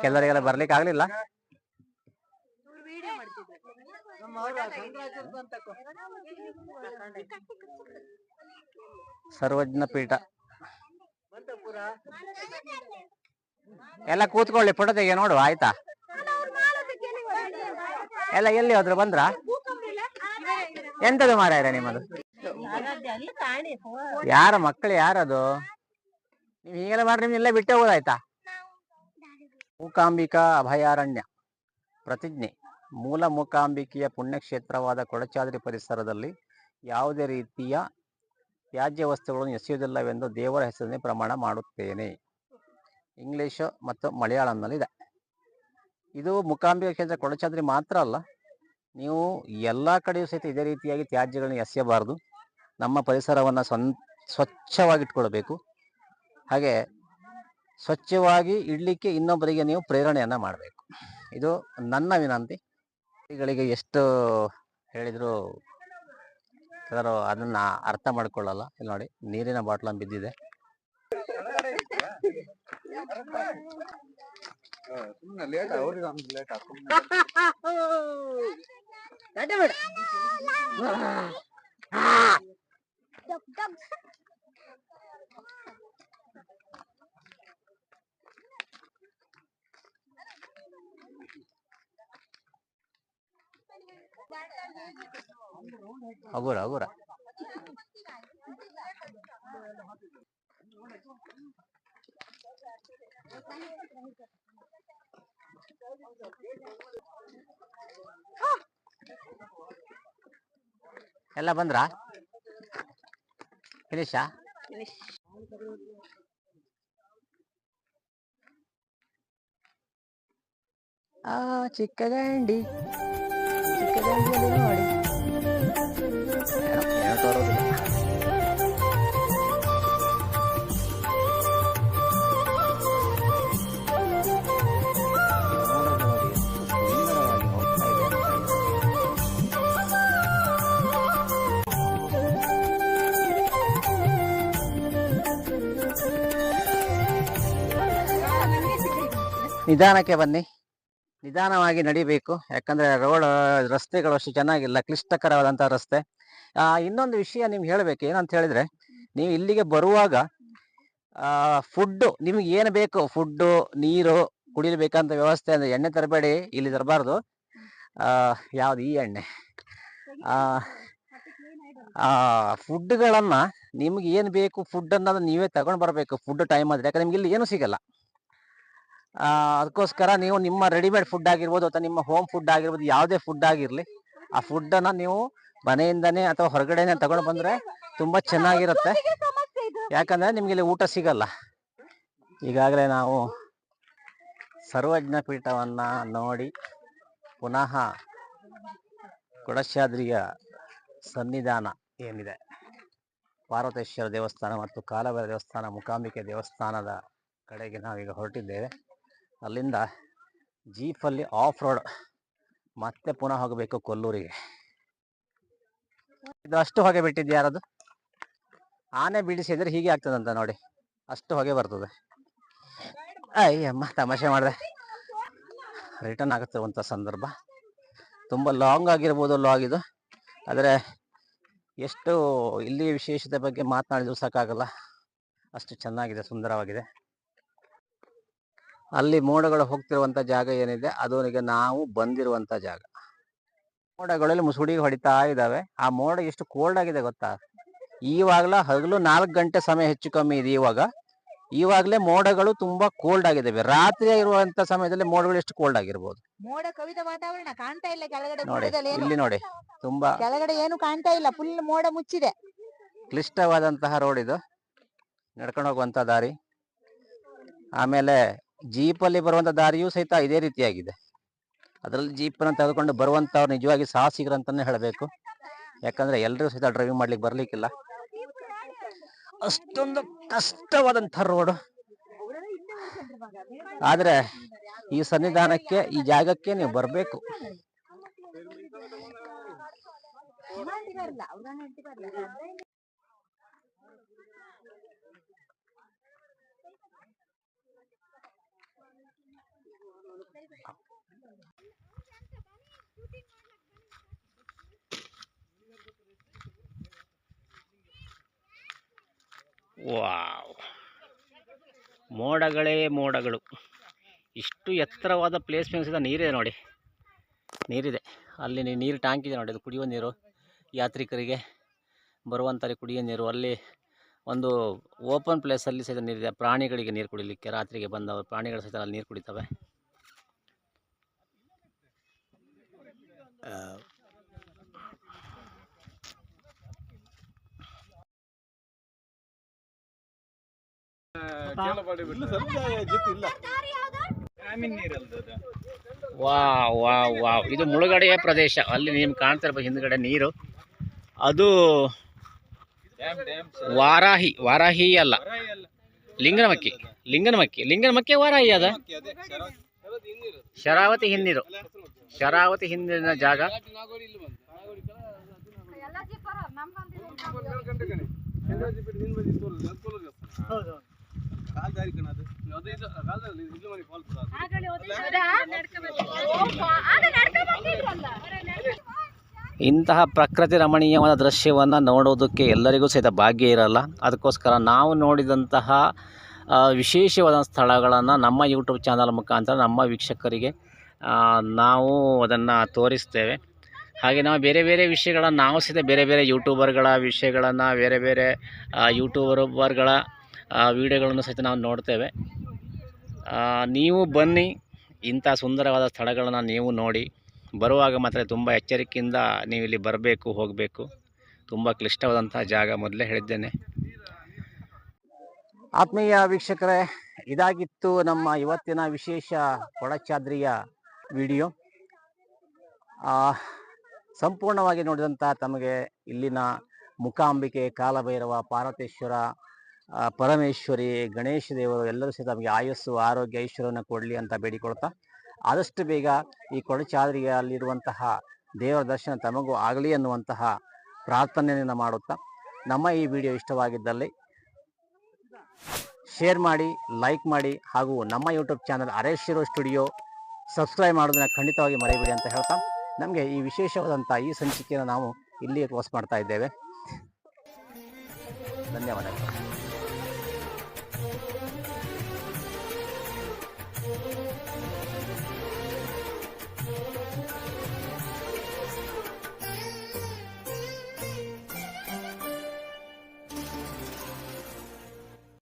ಕೆಲವರಿಗೆಲ್ಲ ಬರ್ಲಿಕ್ಕೆ ಆಗ್ಲಿಲ್ಲ. ಸರ್ವಜ್ಞ ಪೀಠ ಎಲ್ಲ ಕೂತ್ಕೊಳ್ಳಿ, ಫೋಟೋ ತೆಗೆ ನೋಡುವ ಆಯ್ತಾ? ಎಲ್ಲ ಎಲ್ಲಿ ಹೋದ್ರು, ಬಂದ್ರ? ಎಂತದು ಮಾರಾಯರ ನಿಮ್ಮದು? ಯಾರ ಮಕ್ಕಳು ಯಾರದು? ನೀವು ಹೀಗೆಲ್ಲ ಮಾಡ್ರಿ, ನಿಮ್ನೆಲ್ಲ ಬಿಟ್ಟೆ ಹೋದಾಯ್ತಾ? ಮೂಕಾಂಬಿಕಾ ಅಭಯಾರಣ್ಯ ಪ್ರತಿಜ್ಞೆ. ಮೂಲ ಮೂಕಾಂಬಿಕೆಯ ಪುಣ್ಯಕ್ಷೇತ್ರವಾದ ಕೊಡಚಾದ್ರಿ ಪರಿಸರದಲ್ಲಿ ಯಾವುದೇ ರೀತಿಯ ತ್ಯಾಜ್ಯ ವಸ್ತುಗಳನ್ನು ಎಸೆಯುವುದಿಲ್ಲವೆಂದು ದೇವರ ಹೆಸರಿನಲ್ಲಿ ಪ್ರಮಾಣ ಮಾಡುತ್ತೇನೆ. ಇಂಗ್ಲಿಷ್ ಮತ್ತು ಮಲಯಾಳಂನಲ್ಲಿದೆ. ಇದು ಮೂಕಾಂಬಿಕಾ ಕ್ಷೇತ್ರ ಕೊಡಚಾದ್ರಿ ಮಾತ್ರ ಅಲ್ಲ, ನೀವು ಎಲ್ಲ ಕಡೆಯೂ ಸಹಿತ ಇದೇ ರೀತಿಯಾಗಿ ತ್ಯಾಜ್ಯಗಳನ್ನು ಎಸೆಯಬಾರದು. ನಮ್ಮ ಪರಿಸರವನ್ನು ಸ್ವಚ್ಛವಾಗಿಟ್ಕೊಳ್ಬೇಕು. ಹಾಗೆ ಸ್ವಚ್ಛವಾಗಿ ಇಡ್ಲಿಕ್ಕೆ ಇನ್ನೊಬ್ಬರಿಗೆ ನೀವು ಪ್ರೇರಣೆಯನ್ನ ಮಾಡಬೇಕು. ಇದು ನನ್ನ ವಿನಂತಿ. ಗಳಿಗೆ ಎಷ್ಟು ಹೇಳಿದ್ರು ಕೆಲವರು ಅದನ್ನ ಅರ್ಥ ಮಾಡ್ಕೊಳ್ಳಲ್ಲ. ಇಲ್ಲಿ ನೋಡಿ, ನೀರಿನ ಬಾಟ್ಲ ಬಿದ್ದಿದೆ. ಹಗುರ ಹಗುರ. ಎಲ್ಲ ಬಂದ್ರಾ? ಫಿನಿಶಾ? ಚಿಕ್ಕ ಗಂಡಿ ನೋಡಿ, ಏನೋ ತೋರೋದಿಲ್ಲ. ನಿಧಾನಕ್ಕೆ ಬನ್ನಿ, ನಿಧಾನವಾಗಿ ನಡಿಬೇಕು. ಯಾಕಂದ್ರೆ ರಸ್ತೆಗಳು ಅಷ್ಟು ಚೆನ್ನಾಗಿಲ್ಲ, ಕ್ಲಿಷ್ಟಕರವಾದಂತಹ ರಸ್ತೆ. ಇನ್ನೊಂದು ವಿಷಯ ನಿಮ್ಗೆ ಹೇಳ್ಬೇಕು, ಏನಂತ ಹೇಳಿದ್ರೆ, ನೀವು ಇಲ್ಲಿಗೆ ಬರುವಾಗ ಫುಡ್ ನಿಮ್ಗೆ ಏನು ಬೇಕು, ಫುಡ್ಡು, ನೀರು, ಕುಡಿಯಬೇಕಂತ ವ್ಯವಸ್ಥೆ ಅಂದ್ರೆ ಎಣ್ಣೆ ತರಬೇಡಿ, ಇಲ್ಲಿ ತರಬಾರ್ದು. ಯಾವ್ದು ಈ ಎಣ್ಣೆ, ಫುಡ್ಗಳನ್ನ ನಿಮ್ಗೆ ಏನ್ ಬೇಕು ಫುಡ್ ಅನ್ನೋದು ನೀವೇ ತಗೊಂಡ್ ಬರ್ಬೇಕು ಫುಡ್ ಟೈಮ್ ಆದ್ರೆ. ಯಾಕಂದ್ರೆ ನಿಮ್ಗೆ ಇಲ್ಲಿ ಏನು ಸಿಗಲ್ಲ. ಅದಕ್ಕೋಸ್ಕರ ನೀವು ನಿಮ್ಮ ರೆಡಿಮೇಡ್ ಫುಡ್ ಆಗಿರ್ಬೋದು ಅಥವಾ ನಿಮ್ಮ ಹೋಮ್ ಫುಡ್ ಆಗಿರ್ಬೋದು, ಯಾವುದೇ ಫುಡ್ ಆಗಿರ್ಲಿ, ಆ ಫುಡ್ ಅನ್ನ ನೀವು ಮನೆಯಿಂದನೇ ಅಥವಾ ಹೊರಗಡೆನೆ ತಗೊಂಡು ಬಂದ್ರೆ ತುಂಬಾ ಚೆನ್ನಾಗಿರುತ್ತೆ. ಯಾಕಂದ್ರೆ ನಿಮ್ಗೆ ಇಲ್ಲಿ ಊಟ ಸಿಗಲ್ಲ. ಈಗಾಗಲೇ ನಾವು ಸರ್ವಜ್ಞ ಪೀಠವನ್ನ ನೋಡಿ ಪುನಃ ಕೊಡಚಾದ್ರಿಯ ಸನ್ನಿಧಾನ ಏನಿದೆ, ಪಾರ್ವತೇಶ್ವರ ದೇವಸ್ಥಾನ ಮತ್ತು ಕಾಲಭೈರವ ದೇವಸ್ಥಾನ, ಮೂಕಾಂಬಿಕೆ ದೇವಸ್ಥಾನದ ಕಡೆಗೆ ನಾವೀಗ ಹೊರಟಿದ್ದೇವೆ. ಅಲ್ಲಿಂದ ಜೀಪಲ್ಲಿ ಆಫ್ ರೋಡ್ ಮತ್ತೆ ಪುನಃ ಹೋಗಬೇಕು ಕೊಲ್ಲೂರಿಗೆ. ಇದು ಅಷ್ಟು ಹೊಗೆ ಬಿಟ್ಟಿದ್ಯಾರದು? ಆನೆ ಬಿಡಿಸಿದ್ರೆ ಹೀಗೆ ಆಗ್ತದಂತ ನೋಡಿ, ಅಷ್ಟು ಹೊಗೆ ಬರ್ತದೆ. ಅಯ್ಯಮ್ಮ, ತಮಾಷೆ ಮಾಡಿದೆ. ರಿಟರ್ನ್ ಆಗುತ್ತಿರುವಂಥ ಸಂದರ್ಭ. ತುಂಬ ಲಾಂಗ್ ಆಗಿರ್ಬೋದು ಲಾಗ್ ಇದು, ಆದರೆ ಎಷ್ಟು ಇಲ್ಲಿ ವಿಶೇಷತೆ ಬಗ್ಗೆ ಮಾತನಾಡಿದ್ರು ಸಾಕಾಗಲ್ಲ, ಅಷ್ಟು ಚೆನ್ನಾಗಿದೆ, ಸುಂದರವಾಗಿದೆ. ಅಲ್ಲಿ ಮೋಡಗಳು ಹೋಗ್ತಿರುವಂಥ ಜಾಗ ಏನಿದೆ, ಅದು ಈಗ ನಾವು ಬಂದಿರುವಂಥ ಜಾಗ. ಮೋಡಗಳಲ್ಲಿ ಮುಸುಡಿ ಹೊಡಿತಾ ಇದ್ದಾವೆ. ಆ ಮೋಡ ಎಷ್ಟು ಕೋಲ್ಡ್ ಆಗಿದೆ ಗೊತ್ತಾ? ಇವಾಗಲ ಹಗಲು 4 ಗಂಟೆ ಸಮಯ ಹೆಚ್ಚು ಕಮ್ಮಿ ಇದೆ. ಇವಾಗಲೇ ಮೋಡಗಳು ತುಂಬಾ ಕೋಲ್ಡ್ ಆಗಿದ್ದಾವೆ. ರಾತ್ರಿ ಇರುವಂತ ಸಮಯದಲ್ಲಿ ಮೋಡಗಳು ಎಷ್ಟು ಕೋಲ್ಡ್ ಆಗಿರ್ಬೋದು ಮೋಡ ಕವಿದ ವಾತಾವರಣ ಕಾಣ್ತಾ ಇಲ್ಲ ಕೆಳಗಡೆ. ನೋಡಿ. ಮೋಡದಲ್ಲಿ ಏನು ಇಲ್ಲಿ ನೋಡಿ, ತುಂಬಾ ಕೆಳಗಡೆ ಏನು ಕಾಣ್ತಾ ಇಲ್ಲ, ಫುಲ್ ಮೋಡ ಮುಚ್ಚಿದೆ. ಕ್ಲಿಷ್ಟವಾದಂತಹ ರೋಡ್ ಇದು, ನಡ್ಕೊಂಡು ಹೋಗುವಂತ ದಾರಿ. ಆಮೇಲೆ ಜೀಪಲ್ಲಿ ಬರುವಂತ ದಾರಿಯೂ ಸಹಿತ ಇದೇ ರೀತಿಯಾಗಿದೆ. ಅದರಲ್ಲಿ ಜೀಪನ್ನು ತೆಗೆದುಕೊಂಡು ಬರುವಂತವ್ರು ನಿಜವಾಗಿ ಸಾಹಸಿಗರಂತಾನೆ ಹೇಳಬೇಕು. ಯಾಕಂದ್ರೆ ಎಲ್ಲರೂ ಸಹಿತ ಡ್ರೈವಿಂಗ್ ಮಾಡ್ಲಿಕ್ಕೆ ಬರ್ಲಿಕ್ಕಿಲ್ಲ, ಅಷ್ಟೊಂದು ಕಷ್ಟವಾದಂತಹ ರೋಡ್. ಆದ್ರೆ ಈ ಸನ್ನಿಧಾನಕ್ಕೆ, ಈ ಜಾಗಕ್ಕೆ ನೀವು ಬರ್ಬೇಕು. ವಾವ್, ಮೋಡಗಳೇ ಮೋಡಗಳು. ಇಷ್ಟು ಎತ್ತರವಾದ ಪ್ಲೇಸ್ ಮೇಲೆ ಸಹಿತ ನೀರಿದೆ ನೋಡಿ, ನೀರಿದೆ. ಅಲ್ಲಿ ನೀರು ಟ್ಯಾಂಕ್ ಇದೆ ನೋಡಿ, ಅದು ಕುಡಿಯುವ ನೀರು, ಯಾತ್ರಿಕರಿಗೆ ಬರುವಂಥವ್ರಿಗೆ ಕುಡಿಯೋ ನೀರು. ಅಲ್ಲಿ ಒಂದು ಓಪನ್ ಪ್ಲೇಸಲ್ಲಿ ಸಹಿತ ನೀರಿದೆ, ಪ್ರಾಣಿಗಳಿಗೆ ನೀರು ಕುಡಿಲಿಕ್ಕೆ. ರಾತ್ರಿಗೆ ಬಂದವರು ಪ್ರಾಣಿಗಳು ಸಹಿತ ಅಲ್ಲಿ ನೀರು ಕುಡಿತವೆ. ವಾವ್ ವಾವ್ ವಾವ್, ಇದು ಮುಳುಗಡೆಯ ಪ್ರದೇಶ. ಅಲ್ಲಿ ನಿಮ್ಗೆ ಕಾಣ್ತಾ ಇರ್ಬೋದು ಹಿಂದ್ಗಡೆ ನೀರು. ಅದು ವಾರಾಹಿ ಅಲ್ಲ, ಲಿಂಗನಮಕ್ಕಿ ವಾರಾಹಿ ಅದ. ಶರಾವತಿ ಹಿಂದಿನ ಜಾಗ. ಇಂತಹ ಪ್ರಕೃತಿ ರಮಣೀಯವಾದ ದೃಶ್ಯವನ್ನು ನೋಡೋದಕ್ಕೆ ಎಲ್ಲರಿಗೂ ಸಹಿತ ಭಾಗ್ಯ ಇರಲ್ಲ. ಅದಕ್ಕೋಸ್ಕರ ನಾವು ನೋಡಿದಂತಹ ವಿಶೇಷವಾದ ಸ್ಥಳಗಳನ್ನು ನಮ್ಮ ಯೂಟ್ಯೂಬ್ ಚಾನಲ್ ಮುಖಾಂತರ ನಮ್ಮ ವೀಕ್ಷಕರಿಗೆ ನಾವು ಅದನ್ನು ತೋರಿಸ್ತೇವೆ. ಹಾಗೆ ನಾವು ಬೇರೆ ಬೇರೆ ವಿಷಯಗಳನ್ನು ನಾವು ಸಹಿತ ಬೇರೆ ಯೂಟ್ಯೂಬರ್ಗಳ ವಿಷಯಗಳನ್ನು, ಬೇರೆ ಯೂಟ್ಯೂಬರ್ಗಳ ವಿಡಿಯೋಗಳನ್ನು ಸಹಿತ ನಾವು ನೋಡ್ತೇವೆ. ನೀವು ಬನ್ನಿ, ಇಂಥ ಸುಂದರವಾದ ಸ್ಥಳಗಳನ್ನು ನೀವು ನೋಡಿ. ಬರುವಾಗ ಮಾತ್ರ ತುಂಬ ಎಚ್ಚರಿಕೆಯಿಂದ ನೀವು ಇಲ್ಲಿ ಬರಬೇಕು, ಹೋಗಬೇಕು. ತುಂಬ ಕ್ಲಿಷ್ಟವಾದಂಥ ಜಾಗ, ಮೊದಲೇ ಹೇಳಿದ್ದೇನೆ. ಆತ್ಮೀಯ ವೀಕ್ಷಕರೇ, ಇದಾಗಿತ್ತು ನಮ್ಮ ಇವತ್ತಿನ ವಿಶೇಷ ಕೊಡಚಾದ್ರಿಯ ವಿಡಿಯೋ. ಸಂಪೂರ್ಣವಾಗಿ ನೋಡಿದಂಥ ತಮಗೆ ಇಲ್ಲಿನ ಮೂಕಾಂಬಿಕೆ, ಕಾಲಭೈರವ, ಪಾರ್ವತೇಶ್ವರ, ಪರಮೇಶ್ವರಿ, ಗಣೇಶ ದೇವರು ಎಲ್ಲರೂ ಸಹಿತ ತಮಗೆ ಆಯಸ್ಸು, ಆರೋಗ್ಯ, ಐಶ್ವರ್ಯವನ್ನು ಕೊಡಲಿ ಅಂತ ಬೇಡಿಕೊಳ್ತಾ, ಆದಷ್ಟು ಬೇಗ ಈ ಕೊಡಚಾದ್ರಿಯಲ್ಲಿರುವಂತಹ ದೇವರ ದರ್ಶನ ತಮಗೂ ಆಗಲಿ ಅನ್ನುವಂತಹ ಪ್ರಾರ್ಥನೆಯನ್ನು ಮಾಡುತ್ತಾ, ನಮ್ಮ ಈ ವಿಡಿಯೋ ಇಷ್ಟವಾಗಿದ್ದಲ್ಲಿ ಶೇರ್ ಮಾಡಿ, ಲೈಕ್ ಮಾಡಿ, ಹಾಗೂ ನಮ್ಮ ಯೂಟ್ಯೂಬ್ ಚಾನಲ್ ಅರೇಶಿರೋ ಸ್ಟುಡಿಯೋ ಸಬ್ಸ್ಕ್ರೈಬ್ ಮಾಡೋದನ್ನು ಖಂಡಿತವಾಗಿ ಮರೆಯಬೇಡಿ ಅಂತ ಹೇಳ್ತಾ, ನಮಗೆ ಈ ವಿಶೇಷವಾದಂಥ ಈ ಸಂಚಿಕೆಯನ್ನು ನಾವು ಇಲ್ಲಿಯೇ ಕ್ಲೋಸ್ ಮಾಡ್ತಾ ಇದ್ದೇವೆ. ಧನ್ಯವಾದಗಳು.